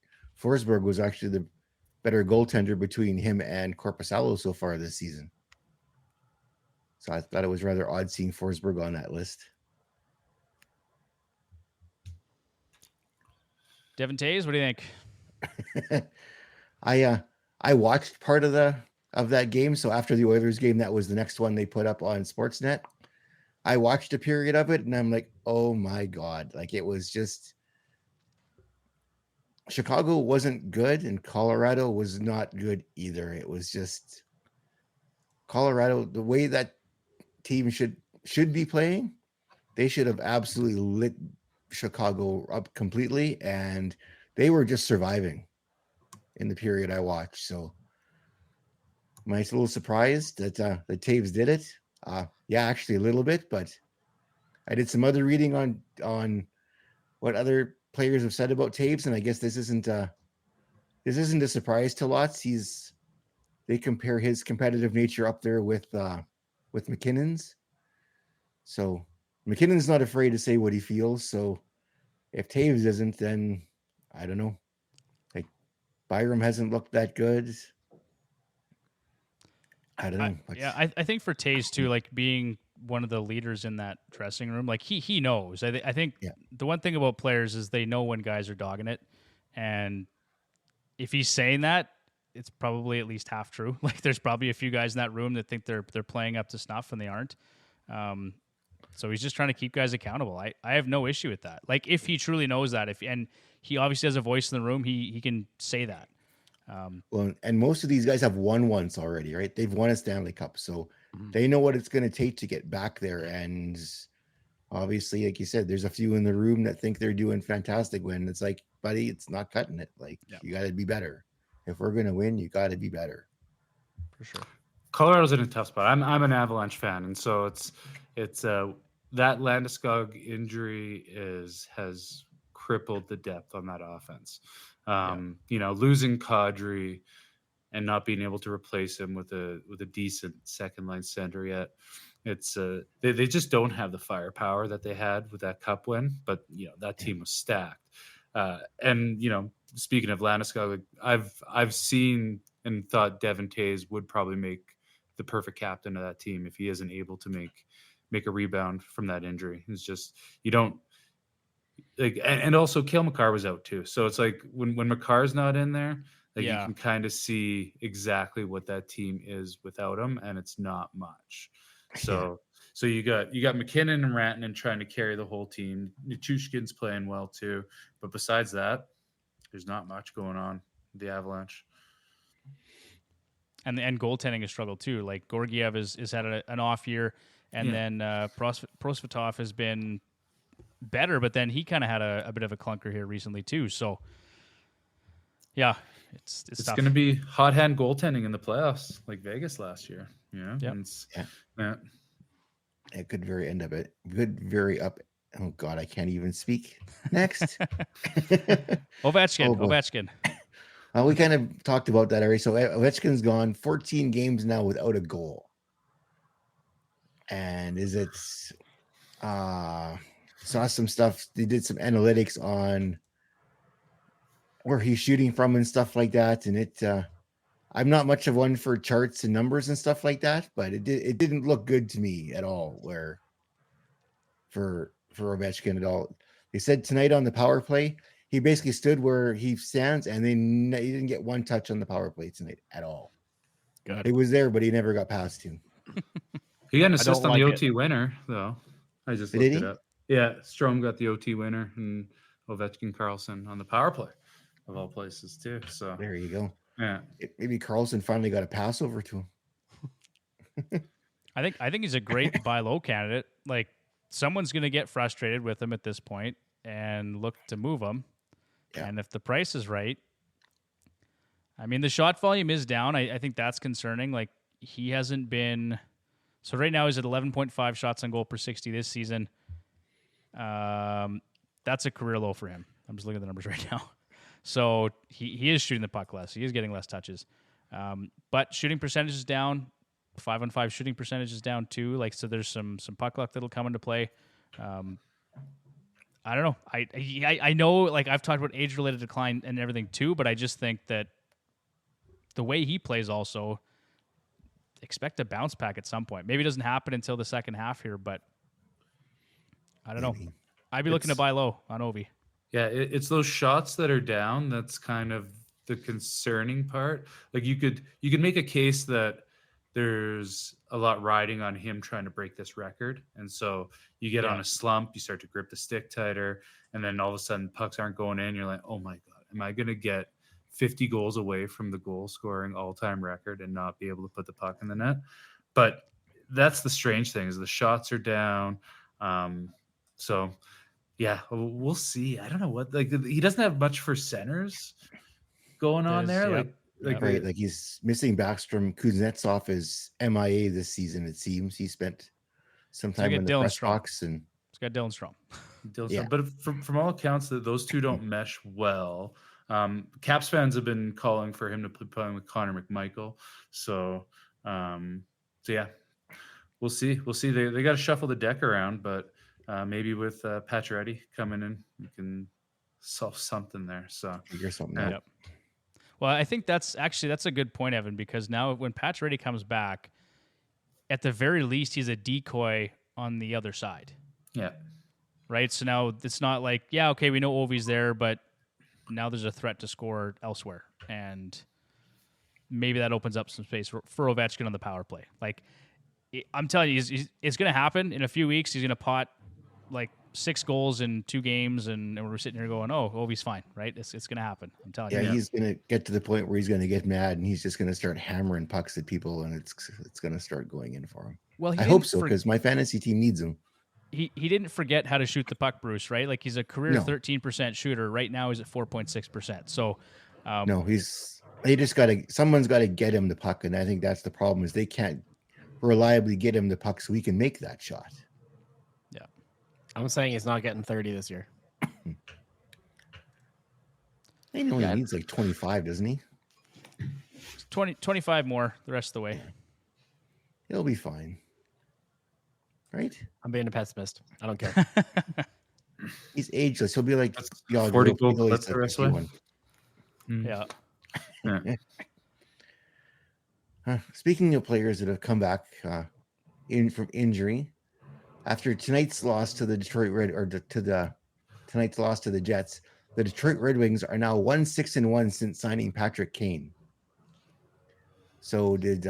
Forsberg was actually the better goaltender between him and Korpisalo so far this season. So I thought it was rather odd seeing Forsberg on that list. Devin Taves, what do you think? I watched part of that game. So after the Oilers game, that was the next one they put up on Sportsnet. I watched a period of it, and I'm like, oh my God. Like, it was just, Chicago wasn't good, and Colorado was not good either. It was just Colorado, the way that team should be playing, they should have absolutely lit Chicago up completely, and they were just surviving in the period I watched. So I'm a little surprised that the Taves did it. Yeah, actually a little bit, but I did some other reading on what other players have said about Taves, and I guess this isn't a surprise to lots. They compare his competitive nature up there with McKinnon's. So McKinnon's not afraid to say what he feels. So if Taves isn't, then I don't know. Like, Byram hasn't looked that good. I don't know. I think for Taves too, like, being one of the leaders in that dressing room, like, he knows. I think the one thing about players is they know when guys are dogging it, and if he's saying that, it's probably at least half true. Like, there's probably a few guys in that room that think they're playing up to snuff and they aren't. So he's just trying to keep guys accountable. I have no issue with that. Like, if he truly knows that, and he obviously has a voice in the room, he can say that. Well, and most of these guys have won once already, right? They've won a Stanley Cup, so they know what it's going to take to get back there. And obviously, like you said, there's a few in the room that think they're doing fantastic when it's like, buddy, it's not cutting it. Like, you got to be better. If we're going to win, you got to be better. For sure. Colorado's in a tough spot. I'm an Avalanche fan, and so it's that Landeskog injury has crippled the depth on that offense. Losing Kadri and not being able to replace him with a decent second line center yet. It's they just don't have the firepower that they had with that cup win, but that team was stacked. And speaking of Landeskog, I've seen and thought Devin Taves would probably make the perfect captain of that team if he isn't able to make a rebound from that injury. It's just, you don't like, and also Cale Makar was out too. So it's like when Makar's not in there, like, you can kind of see exactly what that team is without him, and it's not much. So you got McKinnon and Rantanen trying to carry the whole team. Nichushkin's playing well too, but besides that, there's not much going on with the Avalanche. And goaltending has struggled too. Like, Georgiev has had an off year, and then Prosvetov has been better, but then he kind of had a bit of a clunker here recently too. So yeah, it's going to be hot hand goaltending in the playoffs, like Vegas last year. It could very up. Oh God, I can't even speak. Next, Ovechkin. We kind of talked about that already. So Ovechkin's gone 14 games now without a goal. And saw some stuff. They did some analytics on where he's shooting from and stuff like that. And I'm not much of one for charts and numbers and stuff like that, but it didn't look good to me at all. Where for Ovechkin at all, they said tonight on the power play, he basically stood where he stands, and he didn't get one touch on the power play tonight at all. Good. He was there, but he never got past him. He got an assist on the OT winner, though. I just looked it up. Yeah, Strome got the OT winner, and Ovechkin, Karlsson on the power play, of all places too. So There you go. yeah, Maybe Carlson finally got a pass over to him. I think he's a great buy low candidate. Like someone's going to get frustrated with him at this point and look to move him. Yeah. And if the price is right, I mean, the shot volume is down. I think that's concerning. Like he hasn't been. So right now he's at 11.5 shots on goal per 60 this season. That's a career low for him. I'm just looking at the numbers right now. So he is shooting the puck less. He is getting less touches. But shooting percentage is down. 5-on-5 shooting percentage is down too. Like so, there's some puck luck that'll come into play. I don't know. I know. Like I've talked about age related decline and everything too, but I just think that the way he plays also expect a bounce back at some point. Maybe it doesn't happen until the second half here, but I don't know. I'd be looking to buy low on Ovi. yeah, it's those shots that are down that's kind of the concerning part. Like you could make a case that there's a lot riding on him trying to break this record, and so you get on a slump, you start to grip the stick tighter, and then all of a sudden pucks aren't going in. You're like, oh my god, am I going to get 50 goals away from the goal scoring all-time record and not be able to put the puck in the net? But that's the strange thing, is the shots are down. So yeah, we'll see. I don't know what, like, he doesn't have much for centers going on there. Yep. Right, like he's missing Backstrom. Kuznetsov is MIA this season. It seems he spent some time in the Dylan press Strome. box, and It's got Dylan Strome. Yeah. But from all accounts, that those two don't mesh well. Caps fans have been calling for him to play playing with Connor McMichael. So yeah, we'll see. We'll see. They got to shuffle the deck around, but maybe with Pacioretty coming in, we can solve something there. So figure something Yeah. out. Yep. Well, I think that's a good point, Evan, because now when Pacioretty comes back, at the very least, he's a decoy on the other side. yeah, Right? So now it's not like, yeah, okay, we know Ovi's there, but now there's a threat to score elsewhere. And maybe that opens up some space for Ovechkin on the power play. Like, I'm telling you, it's going to happen in a few weeks. He's going to pot like 6 goals in 2 games, and we're sitting here going, oh, Ovi's fine, right? It's going to happen. I'm telling Yeah, you. he's gonna get to the point where he's gonna get mad, and he's just gonna start hammering pucks at people, and it's gonna start going in for him. Well, I hope so, because my fantasy team needs him. He didn't forget how to shoot the puck, Bruce, right? Like he's a career No. 13% shooter. Right now he's at 4.6%. So No, someone's got to get him the puck, and I think that's the problem, is they can't reliably get him the puck so he can make that shot. I'm saying he's not getting 30 this year. He only needs like 25, doesn't he? 25 more the rest of the way. He'll be fine. Right? I'm being a pessimist. I don't care. He's ageless. He'll be like That's Yager 40 until goals, he's that's the like rest of it. 51. Yeah. Speaking of players that have come back from injury, after tonight's loss to the tonight's loss to the Jets, the Detroit Red Wings are now 1-6-1 since signing Patrick Kane. So did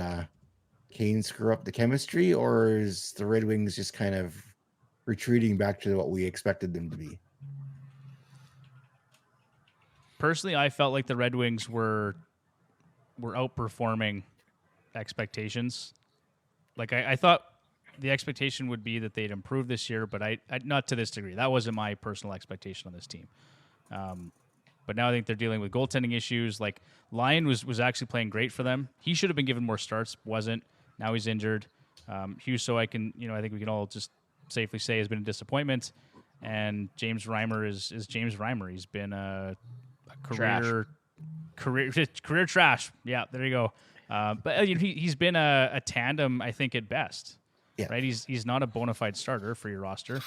Kane screw up the chemistry, or is the Red Wings just kind of retreating back to what we expected them to be? Personally, I felt like the Red Wings were outperforming expectations. Like I thought the expectation would be that they'd improve this year, but I not to this degree. That wasn't my personal expectation on this team. But now I think they're dealing with goaltending issues. Like Lyon was actually playing great for them. He should have been given more starts, wasn't. Now he's injured. Hughes, I think we can all just safely say has been a disappointment. And James Reimer is James Reimer. He's been a career trash. Yeah, there you go. But he's been a tandem, I think, at best. Yeah. Right? He's not a bona fide starter for your roster.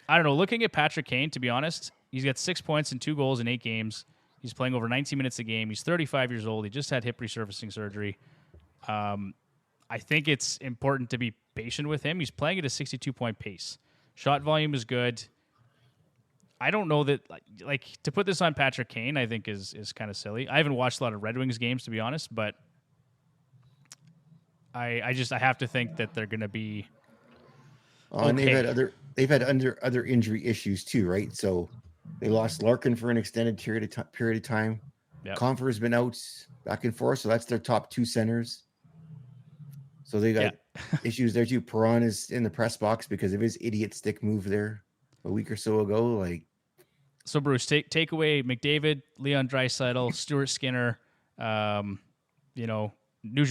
I don't know. Looking at Patrick Kane, to be honest, he's got 6 points and 2 goals in 8 games. He's playing over 19 minutes a game. He's 35 years old. He just had hip resurfacing surgery. I think it's important to be patient with him. He's playing at a 62-point pace. Shot volume is good. I don't know that like to put this on Patrick Kane, I think is kind of silly. I haven't watched a lot of Red Wings games, to be honest, but I have to think that they're going to be And okay. they've had other injury issues too, right? So They lost Larkin for an extended period of time. Yep. Confer's been out back and forth, so that's their top two centers. So they got issues there too. Perron is in the press box because of his idiot stick move there a week or so ago. Like, so Bruce, take away McDavid, Leon Draisaitl, Stuart Skinner, Nugent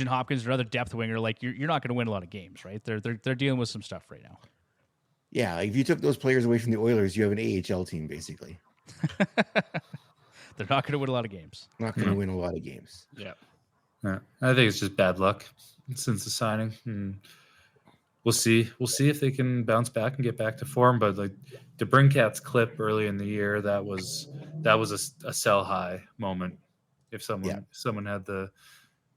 Hopkins, or other depth winger. Like you're not going to win a lot of games, right? They're dealing with some stuff right now. yeah, like if you took those players away from the Oilers, you have an AHL team basically. They're not going to win a lot of games. Not going to win a lot of games. Yeah. Yeah, I think it's just bad luck since the signing. And we'll see. We'll see if they can bounce back and get back to form. But like DeBrincat's clip early in the year, that was a sell high moment. If someone had the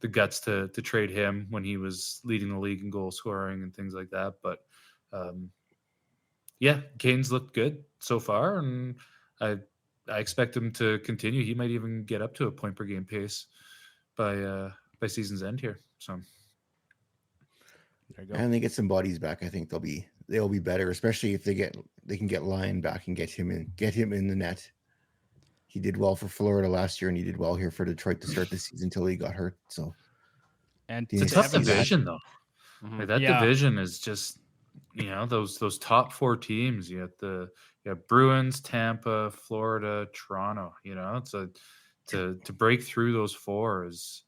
guts to trade him when he was leading the league in goal scoring and things like that. But Kane's looked good so far, and I expect him to continue. He might even get up to a point per game pace by season's end here. So there you go. And they get some bodies back. I think they'll be better, especially if they can get Lyon back and get him in the net. He did well for Florida last year, and he did well here for Detroit to start the season until he got hurt. So, and it's it's a tough division though. Mhm. Like that division is just those top four teams. You have Bruins, Tampa, Florida, Toronto. It's to break through those four is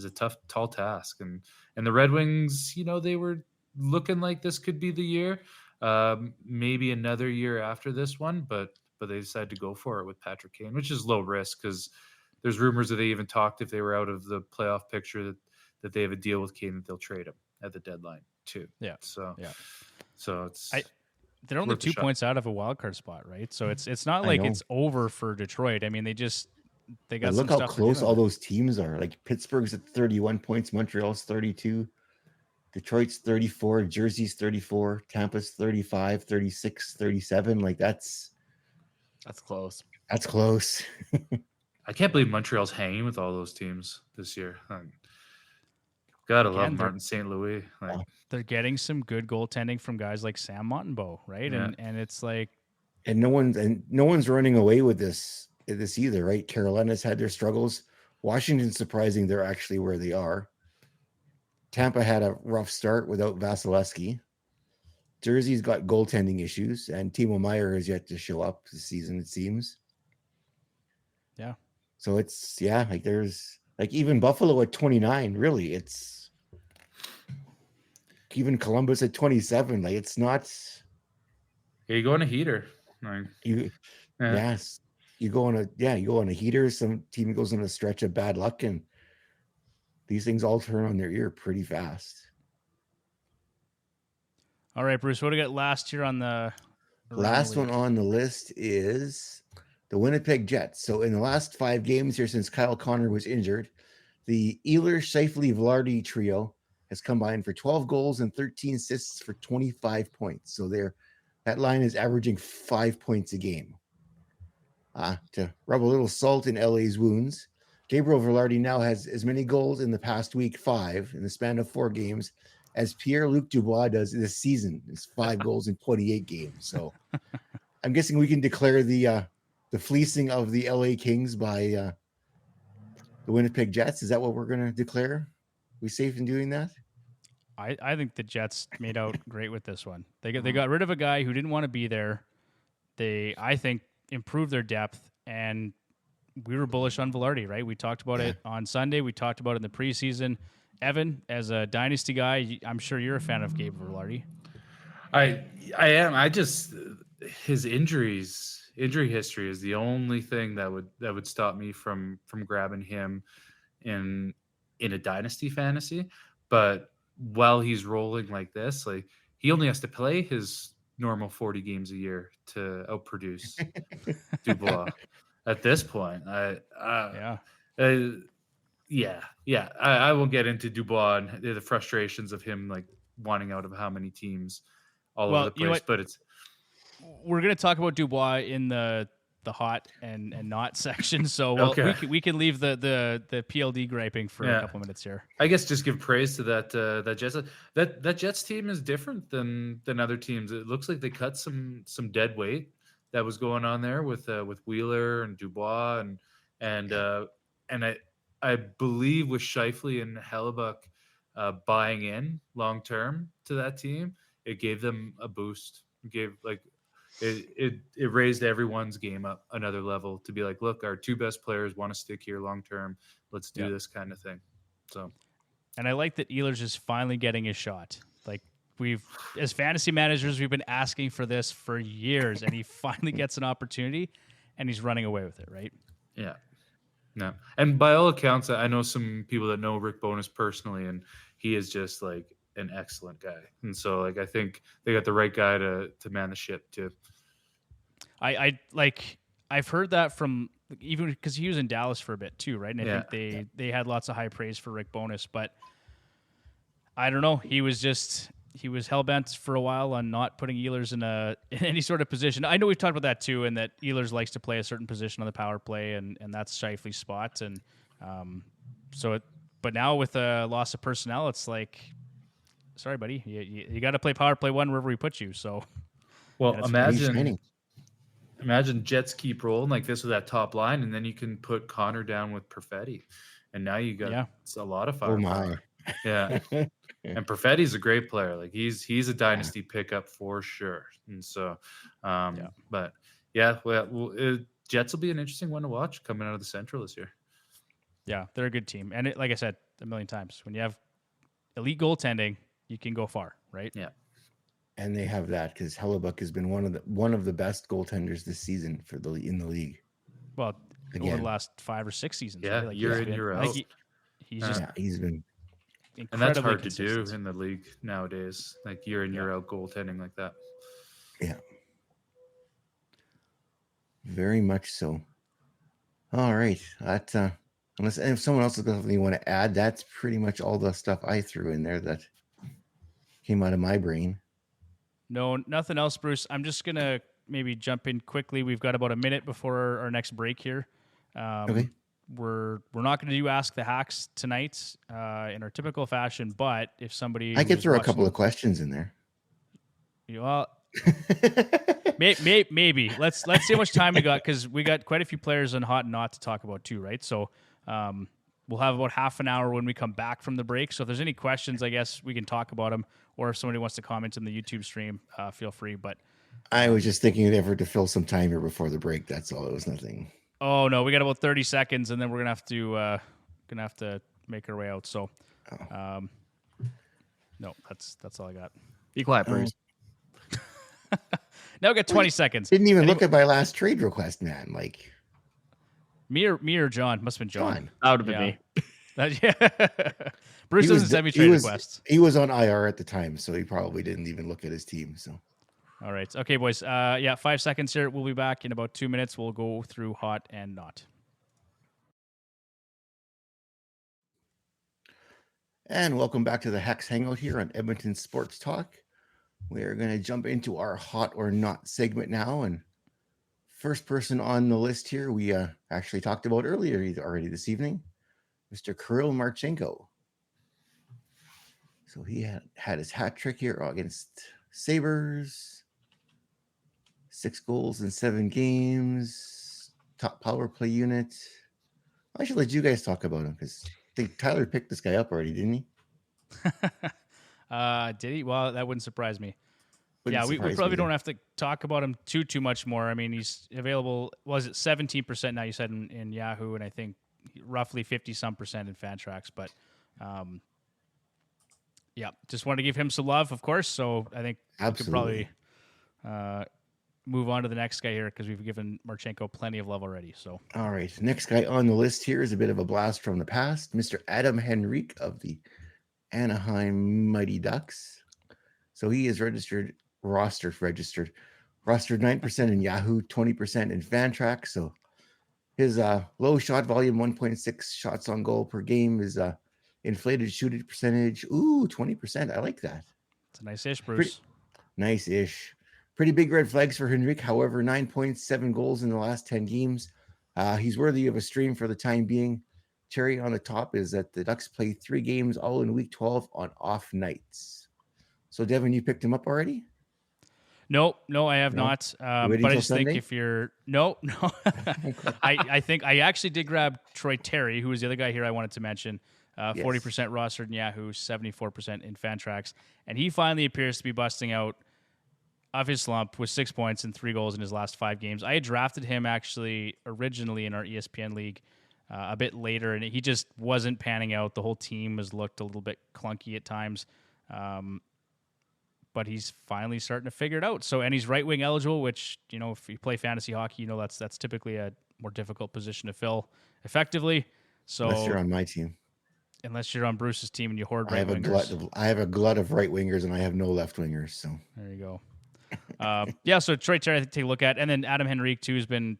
a tall task. And the Red Wings, they were looking like this could be the year. Maybe another year after this one, but they decided to go for it with Patrick Kane, which is low risk because there's rumors that they even talked if they were out of the playoff picture that they have a deal with Kane that they'll trade him at the deadline too. Yeah. So it's they're only worth a 2 shot. points out of a wild card spot, right? So it's not like it's over for Detroit. I mean, they got but some look how stuff close they're all dealing those teams are. Like Pittsburgh's at 31 points, Montreal's 32, Detroit's 34, Jersey's 34, Tampa's 35, 36, 37. Like that's close. That's close. I can't believe Montreal's hanging with all those teams this year. Gotta love Again, Martin St. Louis. Like, they're getting some good goaltending from guys like Sam Montembeault, right? Yeah. And it's like, And no one's running away with this either, right? Carolina's had their struggles. Washington's surprising they're actually where they are. Tampa had a rough start without Vasilevsky. Jersey's got goaltending issues, and Timo Meier has yet to show up this season, it seems. Yeah. So it's like there's like even Buffalo at 29, really. It's even Columbus at 27. Like it's not you go on a heater. Like, you yes. You go on a heater, some team goes on a stretch of bad luck, and these things all turn on their ear pretty fast. all right, Bruce, what do we got last year on the Last one on the list is the Winnipeg Jets. So in the last 5 games here since Kyle Connor was injured, the Ehlers, Scheifele, Velarde trio has combined for 12 goals and 13 assists for 25 points. So that line is averaging 5 points a game. To rub a little salt in LA's wounds, Gabriel Velarde now has as many goals in the past week, 5, in the span of 4 games, as Pierre-Luc Dubois does this season. It's 5 goals in 28 games. So I'm guessing we can declare the fleecing of the LA Kings by the Winnipeg Jets. Is that what we're going to declare? We safe in doing that? I think the Jets made out great with this one. They got rid of a guy who didn't want to be there. They, I think, improved their depth, and we were bullish on Velarde, right? We talked about it on Sunday. We talked about it in the preseason. Evan, as a dynasty guy, I'm sure you're a fan of Gabe Velarde. I am. I just his injury history is the only thing that would stop me from grabbing him in a dynasty fantasy. But while he's rolling like this, like he only has to play his normal 40 games a year to outproduce Dubois. At this point, I won't get into Dubois and the frustrations of him like wanting out of how many teams all over the place. But we're going to talk about Dubois in the hot and not section. So we can leave the PLD griping for a couple minutes here. I guess just give praise to that Jets team is different than other teams. It looks like they cut some dead weight. that was going on there with Wheeler and Dubois and I believe with Scheifele and Hellebuck buying in long term to that team, it gave them a boost. It gave it raised everyone's game up another level to be like, look, our two best players want to stick here long term. Let's do this kind of thing. So, and I like that Ehlers is finally getting his shot. Like we've, as fantasy managers, we've been asking for this for years, and he finally gets an opportunity, and he's running away with it, right? Yeah. No. And by all accounts, I know some people that know Rick Bowness personally, and he is just like an excellent guy. And so like I think they got the right guy to man the ship too. I've heard that from even because he was in Dallas for a bit too, right? And I Yeah. think they had lots of high praise for Rick Bowness, but I don't know. He was hell bent for a while on not putting Ehlers in any sort of position. I know we've talked about that too, and that Ehlers likes to play a certain position on the power play, and that's Scheifele's spot. And but now with a loss of personnel, it's like, sorry, buddy, you got to play power play one wherever we put you. So, Well, He's training. imagine Jets keep rolling like this with that top line, and then you can put Connor down with Perfetti, and now you got a lot of Oh firepower. my. Yeah. And Perfetti's a great player. Like he's a dynasty pickup for sure. And so, but yeah, Jets will be an interesting one to watch coming out of the Central this year. Yeah, they're a good team, and like I said a million times, when you have elite goaltending, you can go far, right? Yeah. And they have that because Hellebuck has been one of the best goaltenders this season in the league. Well, Again. over the last 5 or 6 seasons, Yeah, right? Like year in, year out. He's been, and that's hard consistent to do in the league nowadays, like year in, year out goaltending like that. yeah, very much so. All right, that unless if someone else has got something you want to add, that's pretty much all the stuff I threw in there that came out of my brain. No, nothing else, Bruce. I'm just gonna maybe jump in quickly. We've got about a minute before our next break here. Okay. We're not going to do Ask the Hacks tonight in our typical fashion, but if somebody I could throw a couple of questions in there. Well, maybe let's see how much time we got, because we got quite a few players on hot and not to talk about too, right? So we'll have about half an hour when we come back from the break. So if there's any questions, I guess we can talk about them, or if somebody wants to comment in the YouTube stream, feel free. But I was just thinking of the effort to fill some time here before the break. That's all. It was nothing. Oh no, we got about 30 seconds, and then we're gonna have to make our way out. So, no, that's all I got. Be quiet, Bruce. Now we got 20 seconds. Didn't even look at my last trade request, man. Like me or John? Must have been John. That would have been me. Bruce doesn't send me trade requests. He was on IR at the time, so he probably didn't even look at his team. So. All right. Okay, boys. 5 seconds here. We'll be back in about 2 minutes. We'll go through hot and not. And welcome back to the Hacks Hangout here on Edmonton Sports Talk. We're going to jump into our hot or not segment now. And first person on the list here, we actually talked about earlier already this evening, Mr. Kirill Marchenko. So he had his hat trick here against Sabres. 6 goals in 7 games. Top power play unit. I should let you guys talk about him because I think Tyler picked this guy up already, didn't he? Did he? Well, that wouldn't surprise me. We probably don't have to talk about him too much more. I mean, he's available. Was it 17% now? You said in Yahoo, and I think roughly 50-some% in Fantrax. But just want to give him some love, of course. So I think we could probably move on to the next guy here, because we've given Marchenko plenty of love already. So all right, next guy on the list here is a bit of a blast from the past, Mr. Adam Henrique of the Anaheim Mighty Ducks. So he is rostered 9% in Yahoo, 20% in Fantrax. So his low shot volume, 1.6 shots on goal per game, is inflated shooting percentage. Ooh, 20%. I like that. It's a nice-ish, Bruce. Nice-ish. Pretty big red flags for Henrique. However, 9.7 goals in the last 10 games. He's worthy of a stream for the time being. Cherry on the top is that the Ducks play 3 games all in week 12 on off nights. So, Devin, you picked him up already? No, I have No? not. waiting But I till just think Sunday? if you're no, I think I actually did grab Troy Terry, who was the other guy here I wanted to mention. 40% rostered in Yahoo, 74% in Fantrax, and he finally appears to be busting out of his slump with 6 points and 3 goals in his last 5 games. I had drafted him actually originally in our ESPN league a bit later, and he just wasn't panning out. The whole team has looked a little bit clunky at times. But he's finally starting to figure it out. So, and he's right wing eligible, which, if you play fantasy hockey, that's typically a more difficult position to fill effectively. So, Unless you're on my team. unless you're on Bruce's team and you hoard I right have wingers. I have a glut of right wingers and I have no left wingers. So There you go. So Troy Terry, I think take a look at, and then Adam Henrique too has been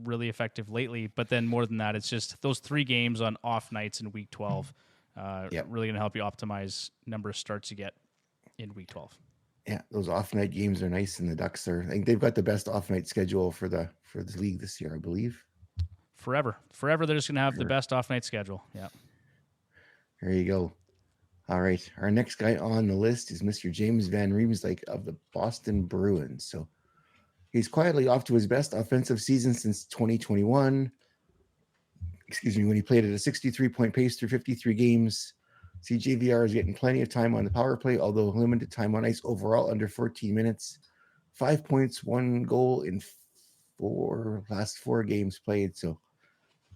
really effective lately. But then more than that, it's just those 3 games on off nights in Week 12. Really going to help you optimize number of starts you get in Week 12. yeah, those off night games are nice, and the Ducks I think they've got the best off night schedule for the league this year, I believe. Forever, they're just going to have the best off night schedule. Yeah. There you go. All right, our next guy on the list is Mr. James Van Riemsdyk of the Boston Bruins. So he's quietly off to his best offensive season since 2021. Excuse me, when he played at a 63-point pace through 53 games. CJVR is getting plenty of time on the power play, although limited time on ice overall, under 14 minutes. 5 points, 1 goal in last 4 games played. So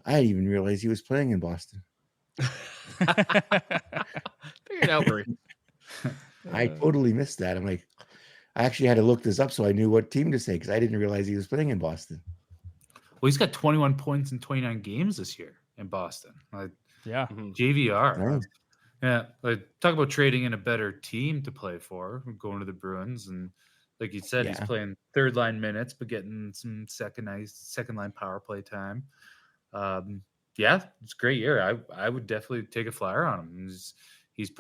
I didn't even realize he was playing in Boston. Figured it out, Murray. I totally missed that. I'm like, I actually had to look this up so I knew what team to say because I didn't realize he was playing in Boston. Well, he's got 21 points in 29 games this year in Boston. Yeah. JVR. Nice. Yeah, talk about trading in a better team to play for, going to the Bruins, and like you said, he's playing third line minutes, but getting some second line power play time. It's a great year. I would definitely take a flyer on him. He's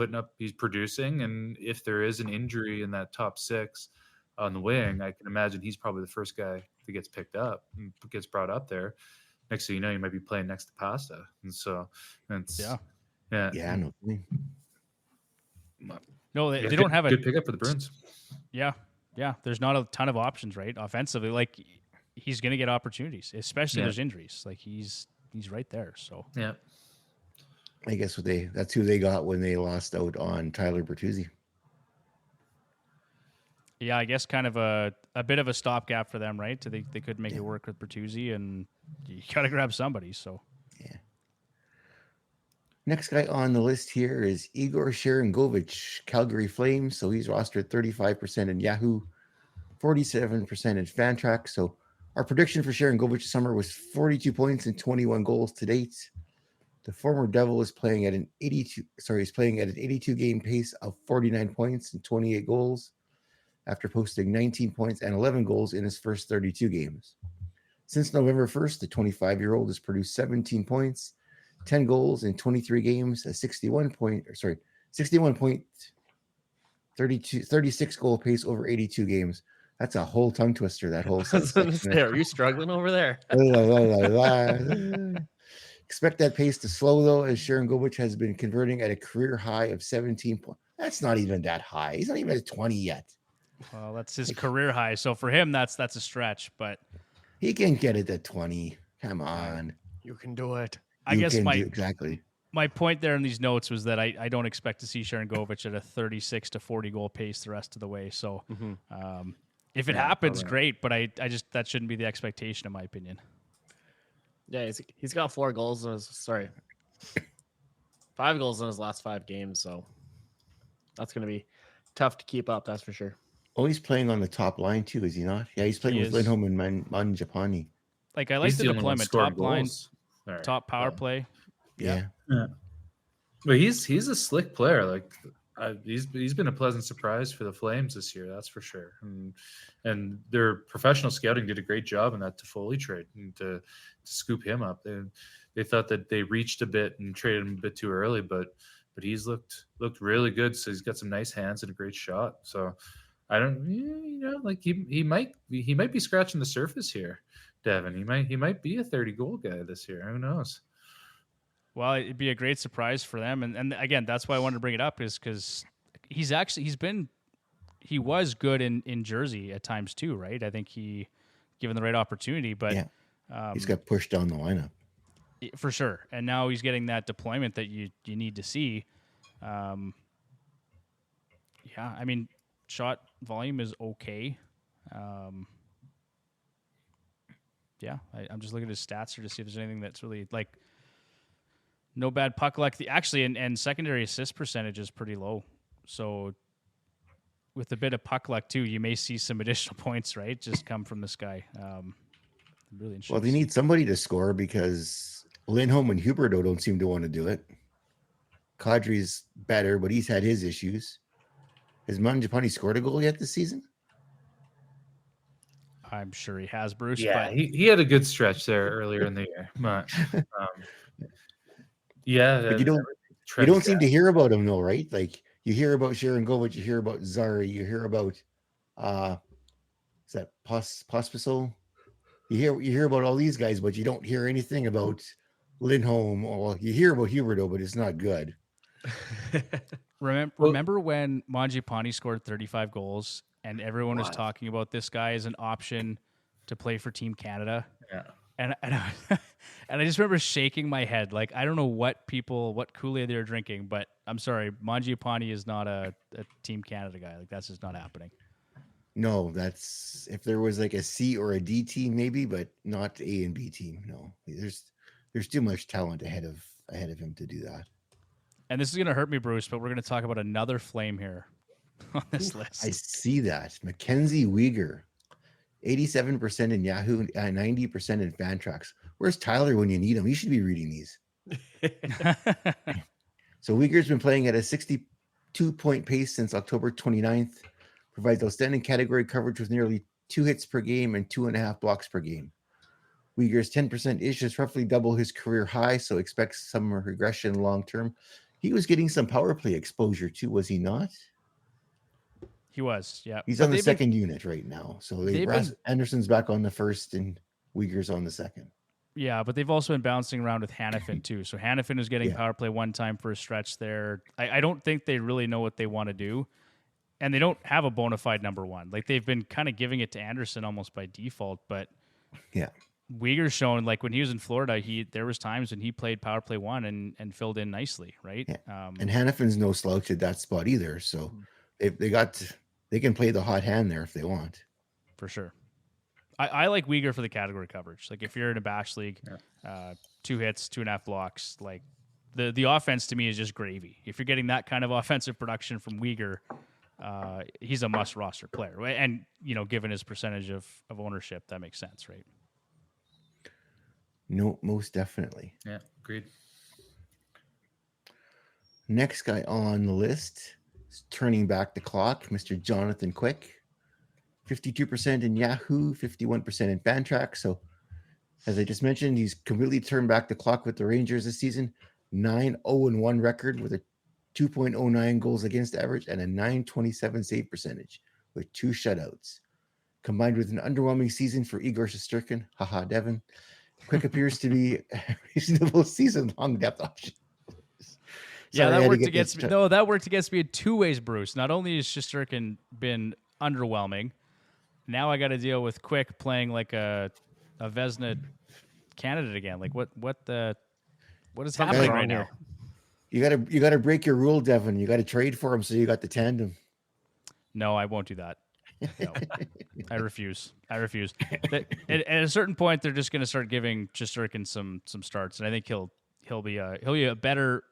producing, and if there is an injury in that top 6 on the wing, I can imagine he's probably the first guy that gets picked up and gets brought up there. Next thing you know, you might be playing next to Pasta, and so it's no. No, they don't have a good pickup for the Bruins. Yeah. There's not a ton of options, right? Offensively, like he's going to get opportunities, especially if there's injuries. Like he's right there. So yeah, I guess that's who they got when they lost out on Tyler Bertuzzi. yeah, I guess kind of a bit of a stopgap for them, right? So they could make it work with Bertuzzi, and you got to grab somebody. So yeah. Next guy on the list here is Igor Sharangovich, Calgary Flames. So he's rostered 35% in Yahoo, 47% in Fantrax. So our prediction for Sharangovich this summer was 42 points and 21 goals to date. The former Devil is playing at an 82 game pace of 49 points and 28 goals after posting 19 points and 11 goals in his first 32 games. Since November 1st, the 25-year-old has produced 17 points, 10 goals in 23 games, a 36 goal pace over 82 games. That's a whole tongue twister, that whole sentence. Are you struggling over there? Expect that pace to slow, though, as Sharangovich has been converting at a career high of 17 points. That's not even that high. He's not even at 20 yet. Well, that's his career high. So for him, that's a stretch, but he can get it at 20. Come on. You can do it. Exactly. My point there in these notes was that I don't expect to see Sharangovich at a 36 to 40 goal pace the rest of the way. So if it happens, great, but I just that shouldn't be the expectation in my opinion. Yeah, he's got 5 goals in his last 5 games, so that's going to be tough to keep up, that's for sure. Oh, he's playing on the top line too, is he not? Yeah, he's playing with Lindholm and Manjapani. Like I like the deployment, top line, top power play. Yeah. But he's a slick player. Like he's been a pleasant surprise for the Flames this year, that's for sure. And their professional scouting did a great job in that Toffoli trade and to scoop him up. They thought that they reached a bit and traded him a bit too early, but he's looked really good. So he's got some nice hands and a great shot. So I don't, like he might be scratching the surface here, Devin. He might be a 30 goal guy this year. Who knows? Well, it'd be a great surprise for them, and again, that's why I wanted to bring it up is because he's he was good in Jersey at times too, right? I think he given the right opportunity, but Yeah. He's got pushed down the lineup. for sure. And now he's getting that deployment that you need to see. Yeah, I mean, shot volume is okay. Yeah, I'm just looking at his stats here to see if there's anything that's really like no bad puck luck. Actually, and secondary assist percentage is pretty low. So with a bit of puck luck too, you may see some additional points, right? Just come from this guy. Really interesting. Well, they need somebody to score because Lindholm and Huberdeau don't seem to want to do it. Kadri's better, but he's had his issues. Has Mangiapane scored a goal yet this season? I'm sure he has, Bruce. Yeah, but he had a good stretch there earlier in the year. But, But you don't seem to hear about him though, right? Like you hear about Sharon Govich, you hear about Zari, you hear about is that Pospisil? You hear about all these guys, but you don't hear anything about Lindholm, or you hear about Huberdeau, but it's not good. Remember when Mangiapane scored 35 goals and everyone was talking about this guy as an option to play for Team Canada? Yeah. And I just remember shaking my head. Like, I don't know what Kool-Aid they're drinking, but I'm sorry, Mangiapane is not a Team Canada guy. Like, that's just not happening. No, that's if there was like a C or a D team, maybe, but not A and B team. No, there's too much talent ahead of him to do that. And this is going to hurt me, Bruce, but we're going to talk about another flame here on this list. I see that. Mackenzie Weegar, 87% in Yahoo, 90% in Fantrax. Where's Tyler when you need him? He should be reading these. So Weegar's been playing at a 62-point pace since October 29th. Provides outstanding category coverage with nearly 2 hits per game and 2.5 blocks per game. Weegar's 10% ish is roughly double his career high, so expects some regression long term. He was getting some power play exposure too, was he not? He was, yeah. He's on the second unit right now. So Anderson's back on the first and Weegar's on the second. Yeah, but they've also been bouncing around with Hannafin too. So Hannafin is getting power play one time for a stretch there. I don't think they really know what they want to do. And they don't have a bona fide number one. Like, they've been kind of giving it to Anderson almost by default. But yeah, Weegar's shown, like, when he was in Florida, there was times when he played power play one and filled in nicely, right? Yeah. And Hannafin's no slouch at that spot either. So they can play the hot hand there if they want. For sure. I like Weegar for the category coverage. Like, if you're in a bash league, 2 hits, 2.5 blocks, like the offense to me is just gravy. If you're getting that kind of offensive production from Weegar, he's a must roster player, right? And given his percentage of ownership, that makes sense, right? No, most definitely. Yeah, agreed. Next guy on the list is turning back the clock, Mr. Jonathan Quick. 52% in Yahoo, 51% in Fantrax. So, as I just mentioned, he's completely turned back the clock with the Rangers this season. 9-0-1 record with a 2.09 goals against average and a 927 save percentage with 2 shutouts. Combined with an underwhelming season for Igor Shesterkin, haha, Devin, Quick appears to be a reasonable season-long depth option. Yeah, that worked against me. No, that worked against me in 2 ways, Bruce. Not only has Shesterkin been underwhelming, now I got to deal with Quick playing like a Vezina candidate again. Like what is happening right now? You gotta break your rule, Devin. You gotta trade for him so you got the tandem. No, I won't do that. No, I refuse. At a certain point, they're just going to start giving Shesterkin some starts, and I think he'll be a better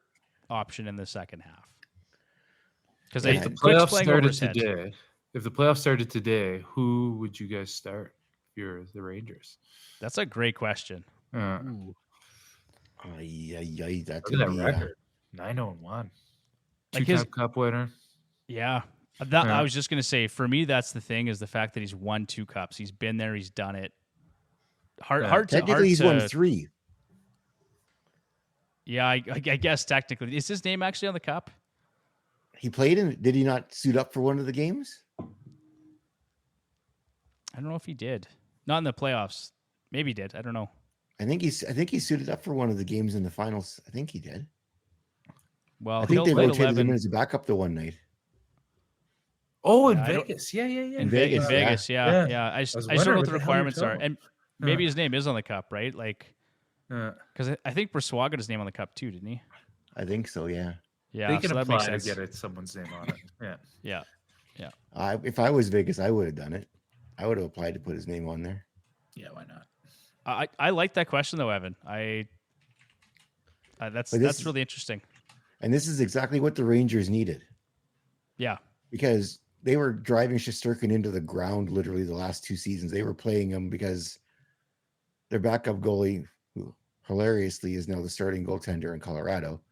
option in the second half. Because if the playoffs started today, who would you guys start? If you're the Rangers. That's a great question. That could be record. 9-1. Like Two-time cup winner. Yeah. I was just going to say, for me, that's the thing, is the fact that he's won 2 cups. He's been there. He's done it. Technically, he's won 3. Yeah, I guess technically. Is his name actually on the cup? He played in. Did he not suit up for one of the games? I don't know if he did. Not in the playoffs. Maybe he did. I don't know. I think he suited up for one of the games in the finals. I think he did. Well, I think they rotated him as a backup the one night. Oh, in Yeah, I don't- Vegas. Yeah. In Vegas, Vegas, yeah. yeah. I was just don't wondering know what what the the hell you're requirements are, talking and maybe his name is on the cup, right? Like, Yeah. because I think Brossoit got his name on the cup too, didn't he? I think so. Yeah. Yeah, They can so that makes apply to sense. get it someone's name on it. Yeah. Yeah. If I was Vegas, I would have done it. I would have applied to put his name on there. Yeah, why not? I like that question though, Evan. That's But this is- really interesting. And this is exactly what the Rangers needed, Yeah, because they were driving Shesterkin into the ground literally the last 2 seasons. They were playing him because their backup goalie, who hilariously is now the starting goaltender in Colorado,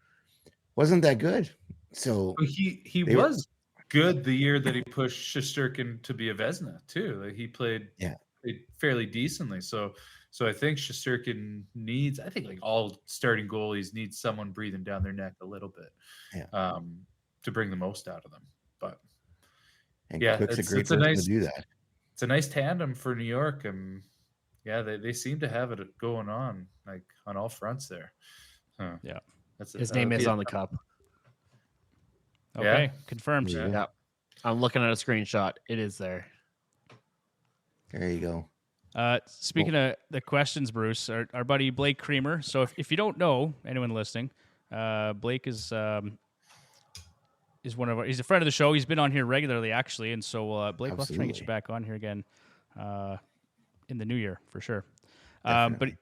wasn't that good. So But he They were- was good the year that he pushed Shesterkin to be a Vezina too. Like he played fairly decently. So I think Shesterkin needs. I think like all starting goalies need someone breathing down their neck a little bit, to bring the most out of them. But and yeah, Quick's a it's great a person nice- to do that. it's a nice tandem for New York, and yeah, they seem to have it going on like on all fronts there. Huh. Yeah. His name is on the cup. okay, Yeah. confirmed. Yeah. Yeah. I'm looking at a screenshot. It is there. There you go. Speaking of the questions, Bruce, our buddy Blake Creamer. So if you don't know, anyone listening, Blake is one of he's a friend of the show. He's been on here regularly, actually, and so Blake, we'll have to try and get you Absolutely. back on here again in the new year for sure. But Definitely.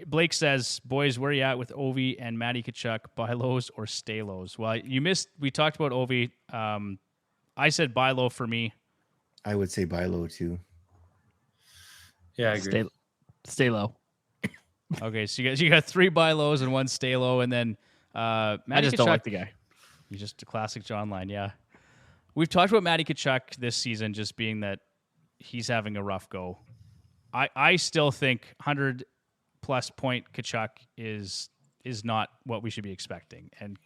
Blake says, "Boys, where you at with Ovi and Matty Tkachuk? Buy lows or stay lows?" Well, you missed. We talked about Ovi. I said buy low for me. I would say buy low too. Yeah, I agree. Stay low. Okay, so you got 3 buy lows and 1 stay low, and then I Matty just Tkachuk. don't like the guy. He's just a classic John line, yeah. We've talked about Matty Tkachuk this season just being that he's having a rough go. I still think 100-plus point Tkachuk is not what we should be expecting. And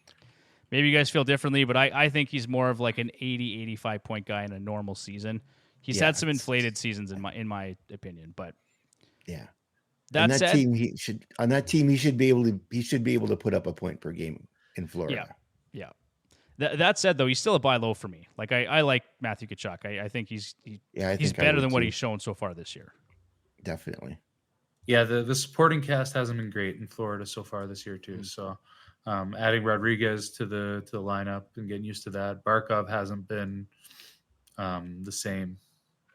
maybe you guys feel differently, but I think he's more of like an 80, 85 point guy in a normal season. He's Yeah, had some it's- inflated seasons in my opinion, but Yeah. that And that said, team he should be able to put up a point per game in Florida. yeah. That said, though, he's still a buy low for me. Like I like Matthew Tkachuk. I think he's I he's think I better would than what too. he's shown so far this year. Definitely. Yeah, the supporting cast hasn't been great in Florida so far this year too. So adding Rodriguez to the lineup and getting used to that. Barkov hasn't been the same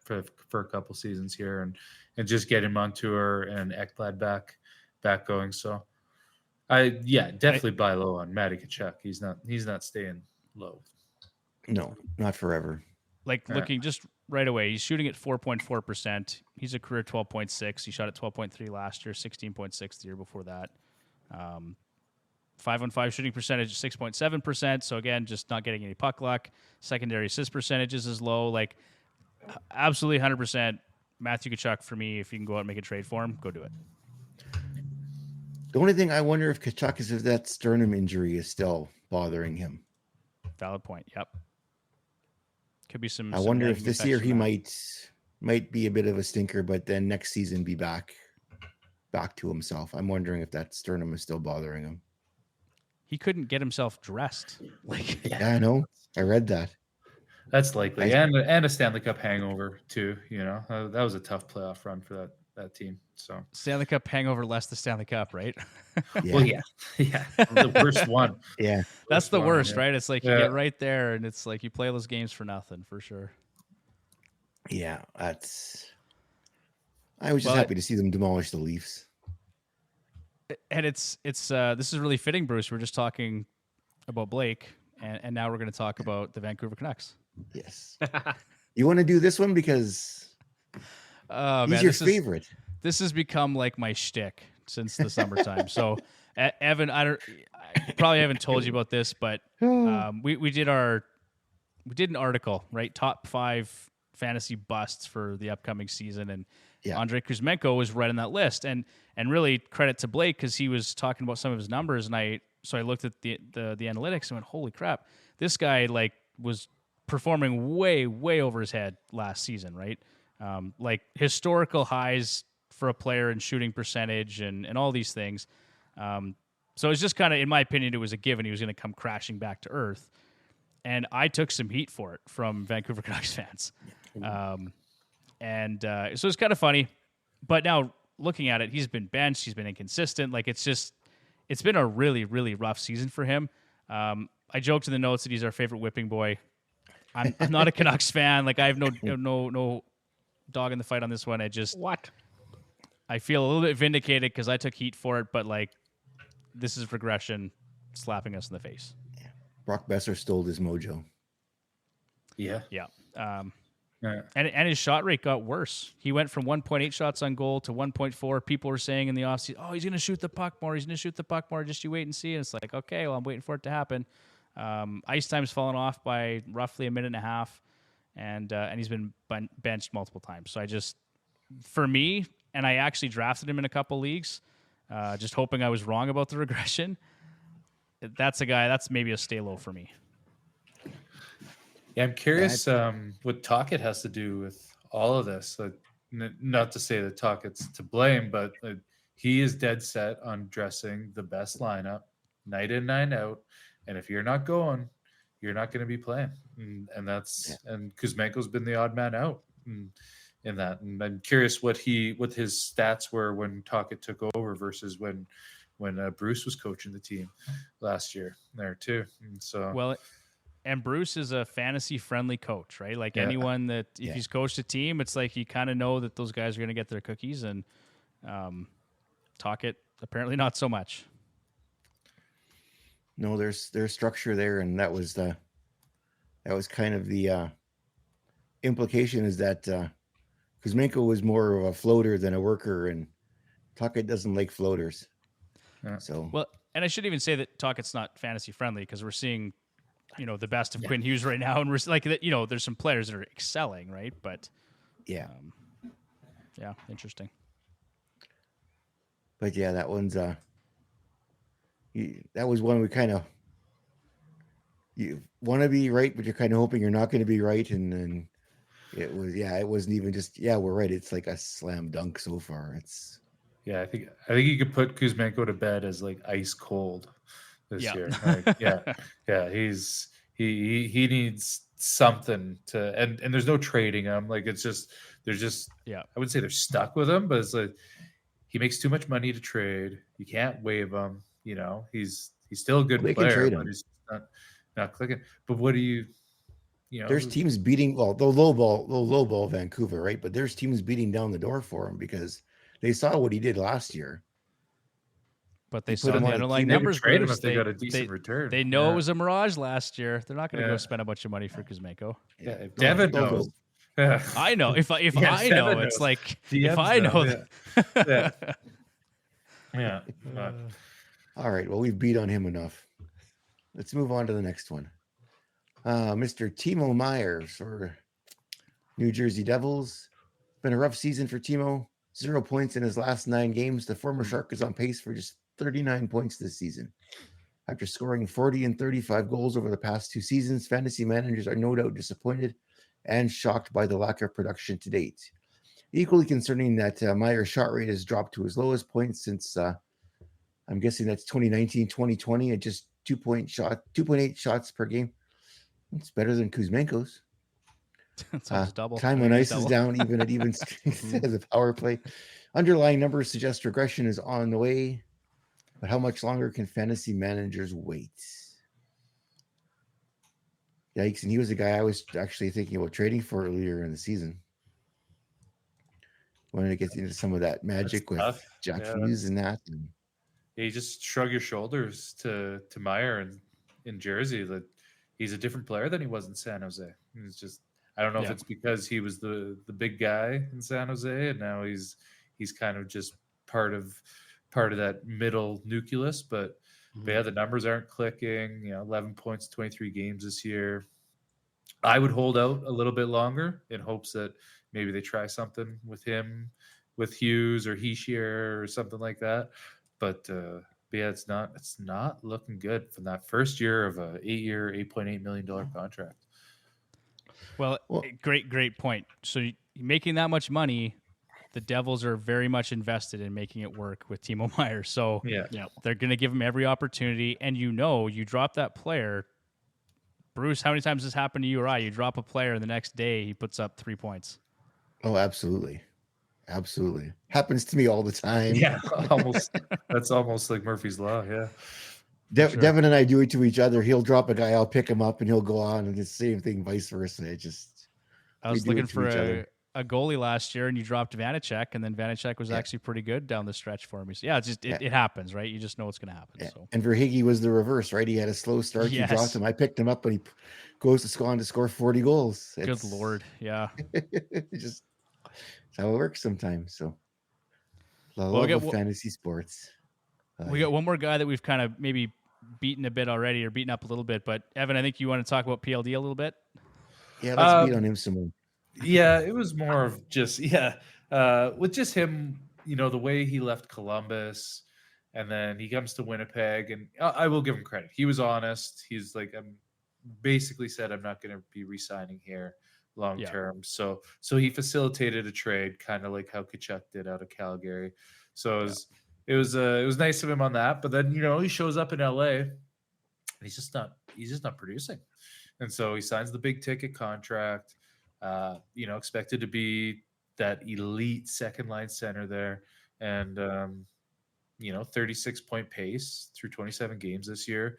for a couple seasons here, and just getting Montour and Ekblad back going. So definitely buy low on Matty Tkachuk. He's not staying low. No, not forever. Like Yeah. looking just right away, he's shooting at 4.4%. He's a career 12.6. He shot at 12.3 last year, 16.6 the year before that. 5-on-5 shooting percentage, 6.7%. So again, just not getting any puck luck. Secondary assist percentages is low. Like absolutely 100% Matthew Tkachuk for me. If you can go out and make a trade for him, go do it. The only thing I wonder if Tkachuk is if that sternum injury is still bothering him. Valid point. Yep. Could be some. I some wonder if nagging this year effects he from that. might be a bit of a stinker, but then next season be back to himself. I'm wondering if that sternum is still bothering him. He couldn't get himself dressed. Like Yeah, I know. I read that. That's likely, and a Stanley Cup hangover too. You know, that was a tough playoff run for that team. So Stanley Cup hangover less the Stanley Cup, right? Yeah. well, yeah, the worst one. Yeah. That's the one, worst, yeah. right? It's like you Yeah. get right there, and it's like you play those games for nothing, for sure. Yeah. That's. I was just Well, happy to see them demolish the Leafs. And it's this is really fitting, Bruce. We're just talking about Blake, and now we're going to talk about the Vancouver Canucks. Yes. You want to do this one because Oh he's man, your this favorite. This has become like my shtick since the summertime. So, Evan, I probably haven't told you about this, but we did an article, right? Top 5 fantasy busts for the upcoming season, and Yeah. Andrei Kuzmenko was right on that list. And really credit to Blake because he was talking about some of his numbers, and I looked at the analytics and went, holy crap, this guy like was performing way over his head last season, right? Like historical highs for a player in shooting percentage and all these things. So it's just kind of, in my opinion, it was a given he was going to come crashing back to earth. and I took some heat for it from Vancouver Canucks fans. So it's kind of funny. But now looking at it, he's been benched. He's been inconsistent. Like, it's been a really, really rough season for him. I joked in the notes that he's our favorite whipping boy. I'm not a Canucks fan. Like, I have no dog in the fight on this one. I feel a little bit vindicated because I took heat for it, but like, this is regression slapping us in the face. Brock Besser stole his mojo. Yeah. Yeah. And his shot rate got worse. He went from 1.8 shots on goal to 1.4. People were saying in the offseason, oh, he's going to shoot the puck more. He's going to shoot the puck more. Just you wait and see. And it's like, okay, well, I'm waiting for it to happen. Ice time's fallen off by roughly a minute and a half, and he's been benched multiple times. So for me, and I actually drafted him in a couple leagues, just hoping I was wrong about the regression. That's a guy, that's maybe a stay low for me. Yeah, I'm curious what Tocchet has to do with all of this. Not to say that Tocchet's to blame, but he is dead set on dressing the best lineup night in, night out. And if you're not going, you're not going to be playing. And Kuzmenko's been the odd man out in that. And I'm curious what his stats were when Tocchet took over versus when Bruce was coaching the team last year there too. And so well. And Bruce is a fantasy-friendly coach, right? Like anyone that, if he's coached a team, it's like you kind of know that those guys are going to get their cookies, and Tocchet, apparently not so much. No, there's structure there, and that was kind of the implication is that Kuzmenko was more of a floater than a worker, and Tocchet doesn't like floaters. Yeah. So well, and I should even say that Tocchet's not fantasy-friendly because we're seeing the best of Quinn Hughes right now. And we're like, there's some players that are excelling, right? But interesting. But yeah, that one's, that was one we kind of, you want to be right, but you're kind of hoping you're not going to be right. And then it wasn't even just, we're right. It's like a slam dunk so far. I think you could put Kuzmenko to bed as like ice cold this year. Like, he needs something to, and there's no trading him. Like, it's just, I wouldn't say they're stuck with him, but it's like, he makes too much money to trade. You can't waive him. He's still a good player, but he's not clicking. But what do you there's teams beating, they'll lowball Vancouver, right? But there's teams beating down the door for him because they saw what he did last year. But they saw the underlying numbers. Trade him if they got a decent return. They know it was a mirage last year. They're not going to go spend a bunch of money for Kuzmenko. Yeah, if Devin knows. I know. If I know, it's like if I know. All right. Well, we've beat on him enough. Let's move on to the next one. Mr. Timo Meier for New Jersey Devils. Been a rough season for Timo. 0 points in his last 9 games. The former Shark is on pace for just 39 points this season. After scoring 40 and 35 goals over the past 2 seasons, fantasy managers are no doubt disappointed and shocked by the lack of production to date. Equally concerning that Meier's shot rate has dropped to his lowest point since, I'm guessing that's 2019-2020 at just 2.8 shots per game. It's better than Kuzmenko's. Double. Time on ice is down even at even strength as a power play. Underlying numbers suggest regression is on the way, but how much longer can fantasy managers wait? Yikes. And he was a guy I was actually thinking about trading for earlier in the season. Wanted to get into some of that magic with Jack Hughes and that. And you just shrug your shoulders to Meier in Jersey that he's a different player than he was in San Jose. It's just, I don't know if it's because he was the big guy in San Jose and now he's kind of just part of that middle nucleus, but the numbers aren't clicking. 11 points, 23 games this year. I would hold out a little bit longer in hopes that maybe they try something with him, with Hughes or Hischier or something like that. But it's not looking good from that first year of a 8-year, $8.8 million contract. Well, great point. So making that much money, the Devils are very much invested in making it work with Timo Meier. So they're going to give him every opportunity. And you drop that player, Bruce, how many times has this happened to you or I? You drop a player, and the next day he puts up 3 points. Oh, absolutely. Absolutely. Happens to me all the time. Yeah, almost. That's almost like Murphy's Law. Yeah. Sure. Devin and I do it to each other. He'll drop a guy, I'll pick him up, and he'll go on, and it's the same thing, vice versa. I we was do it looking to for each other. a goalie last year, and you dropped Vanacek, and then Vanacek was Yeah. actually pretty good down the stretch for me. So yeah, Yeah. it happens, right? You just know what's going to happen. Yeah. So And Verhage was the reverse, right? He had a slow start. Yes. You dropped him. I picked him up, and he goes to score on to score 40 goals. good Lord, yeah. It's just it's how it works sometimes. So the Well, we love got of fantasy sports. We got one more guy that we've kind of maybe beaten a bit already, or beaten up a little bit. But Evan, I think you want to talk about PLD a little bit. Yeah, let's beat on him some more. Yeah, it was more of just with just him, the way he left Columbus, and then he comes to Winnipeg, and I will give him credit. He was honest. He's like, I'm basically said, I'm not going to be re-signing here long term. So he facilitated a trade, kind of like how Kachuk did out of Calgary. So it was nice of him on that. But then he shows up in LA, and he's just not producing, and so he signs the big ticket contract. Expected to be that elite second line center there, and 36-point pace through 27 games this year,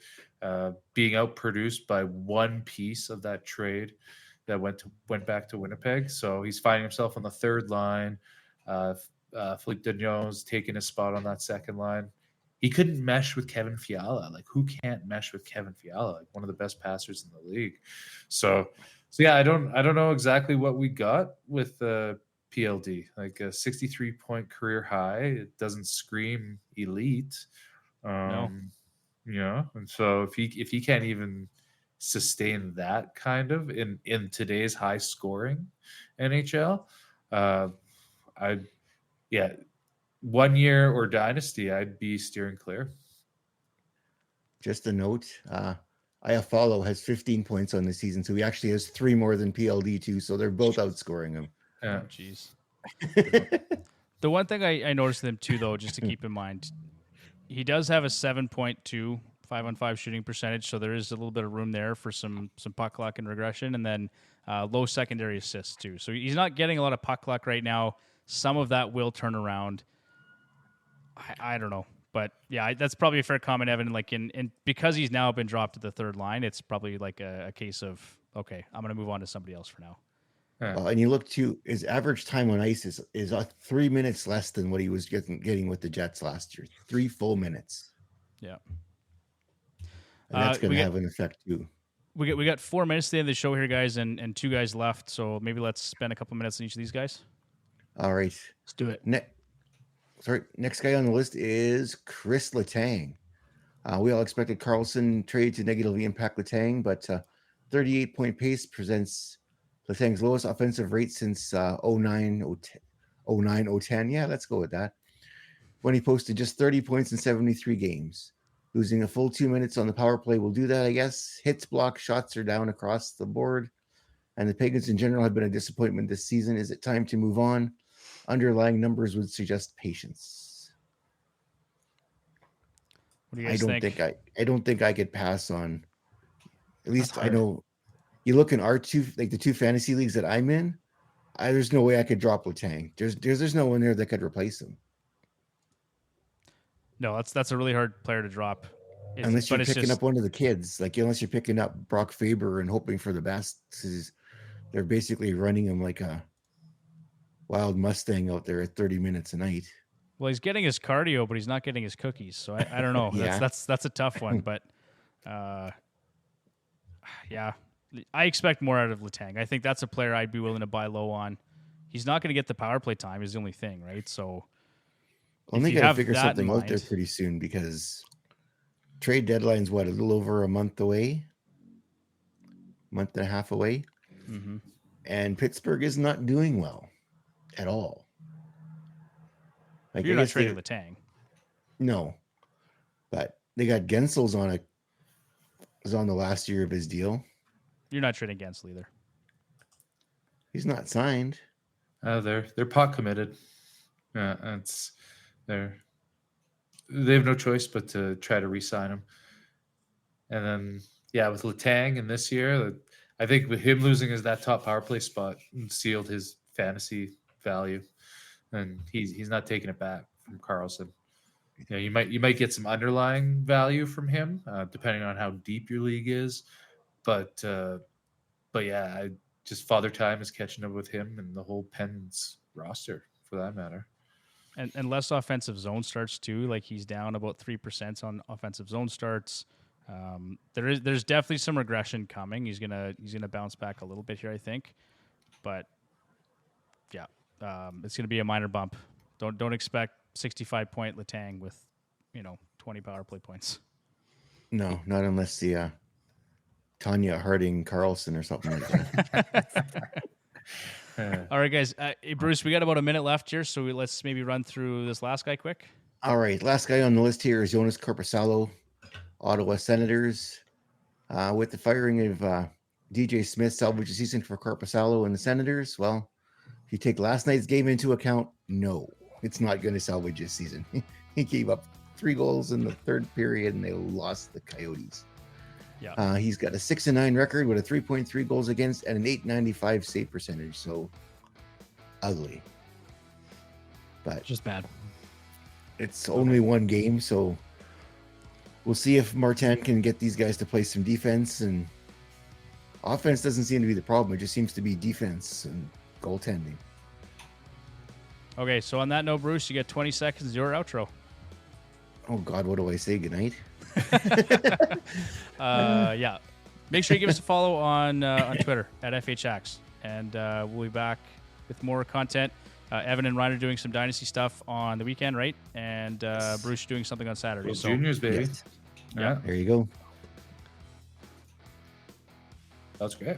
being outproduced by one piece of that trade that went back to Winnipeg. So he's finding himself on the third line. Philippe Dagnon's taking a spot on that second line. He couldn't mesh with Kevin Fiala. Like, who can't mesh with Kevin Fiala? Like, one of the best passers in the league. So yeah, I don't know exactly what we got with PLD. Like a 63-point career high. It doesn't scream elite. No. And so if he can't even sustain that kind of in today's high scoring NHL, 1 year or dynasty, I'd be steering clear. Just a note, Iafallo has 15 points on the season, so he actually has 3 more than PLD too. So they're both outscoring him. Yeah. Oh, jeez. The one thing I noticed with him too, though, just to keep in mind, he does have a 7.2 5-on-5 shooting percentage, so there is a little bit of room there for some puck luck and regression, and then low secondary assists too. So he's not getting a lot of puck luck right now. Some of that will turn around. I don't know. But yeah, that's probably a fair comment, Evan. Like in because he's now been dropped to the third line, it's probably like a case of, okay, I'm going to move on to somebody else for now. And you look to his average time on ice is 3 minutes less than what he was getting with the Jets last year. 3 full minutes. Yeah, and that's going to have an effect too. We got 4 minutes to the end of the show here, guys, and 2 guys left. So maybe let's spend a couple minutes on each of these guys. All right, Let's do it. Next guy on the list is Kris Letang. We all expected Carlson trade to negatively impact Letang, but 38-point pace presents Letang's lowest offensive rate since 09-010. Yeah, let's go with that. When he posted just 30 points in 73 games. Losing a full 2 minutes on the power play will do that, I guess. Hits, blocks, shots are down across the board. And the Penguins in general have been a disappointment this season. Is it time to move on? Underlying numbers would suggest patience. What do you guys think? I don't think I could pass on. At least I know you look in our the two fantasy leagues that I'm in. There's no way I could drop Letang. There's no one there that could replace him. No, that's a really hard player to drop. Unless you're picking up one of the kids, unless you're picking up Brock Faber and hoping for the best. They're basically running him like a wild Mustang out there at 30 minutes a night. Well, he's getting his cardio, but he's not getting his cookies. So I don't know. Yeah. That's a tough one. But yeah, I expect more out of Letang. I think that's a player I'd be willing to buy low on. He's not going to get the power play time is the only thing, right? So they got to figure something out there pretty soon because trade deadline's a little over a month away, month and a half away. Mm-hmm. And Pittsburgh is not doing well at all. You're not trading Letang. No, but they got Gensel's on the last year of his deal. You're not trading Gensel either. He's not signed. They're pot committed. They have no choice but to try to re-sign him. And then yeah, with Letang and this year, I think with him losing that top power play spot sealed his fantasy value, and he's not taking it back from Carlson. You know, you might get some underlying value from him, depending on how deep your league is, but yeah, just Father Time is catching up with him and the whole Pens roster for that matter. And less offensive zone starts too. Like he's down about 3% on offensive zone starts. There's definitely some regression coming. He's gonna bounce back a little bit here, I think. But yeah, it's gonna be a minor bump. Don't expect 65-point Letang with 20 power play points. No, not unless the Tanya Harding Carlson or something like that. All right, guys. Hey, Bruce, we got about a minute left here, so let's maybe run through this last guy quick. All right, last guy on the list here is Jonas Korpisalo, Ottawa Senators. With the firing of DJ Smith, salvage the season for Korpisalo and the Senators. Well, if you take last night's game into account, no, it's not going to salvage his season. He gave up 3 goals in the third period, and they lost the Coyotes. Yeah, he's got a 6-9 record with a 3.3 goals against and an .895 save percentage. So ugly, but Just bad. it's only one game, so we'll see if Martin can get these guys to play some defense. And offense doesn't seem to be the problem; it just seems to be defense and goaltending. Okay, so on that note, Bruce, you get 20 seconds. Your outro. Oh God, what do I say? Good night. Yeah. Make sure you give us a follow on Twitter at FHX, and we'll be back with more content. Evan and Ryan are doing some Dynasty stuff on the weekend, right? And Bruce doing something on Saturday. World So Juniors, baby. Yes. Yeah, There you go. that's great.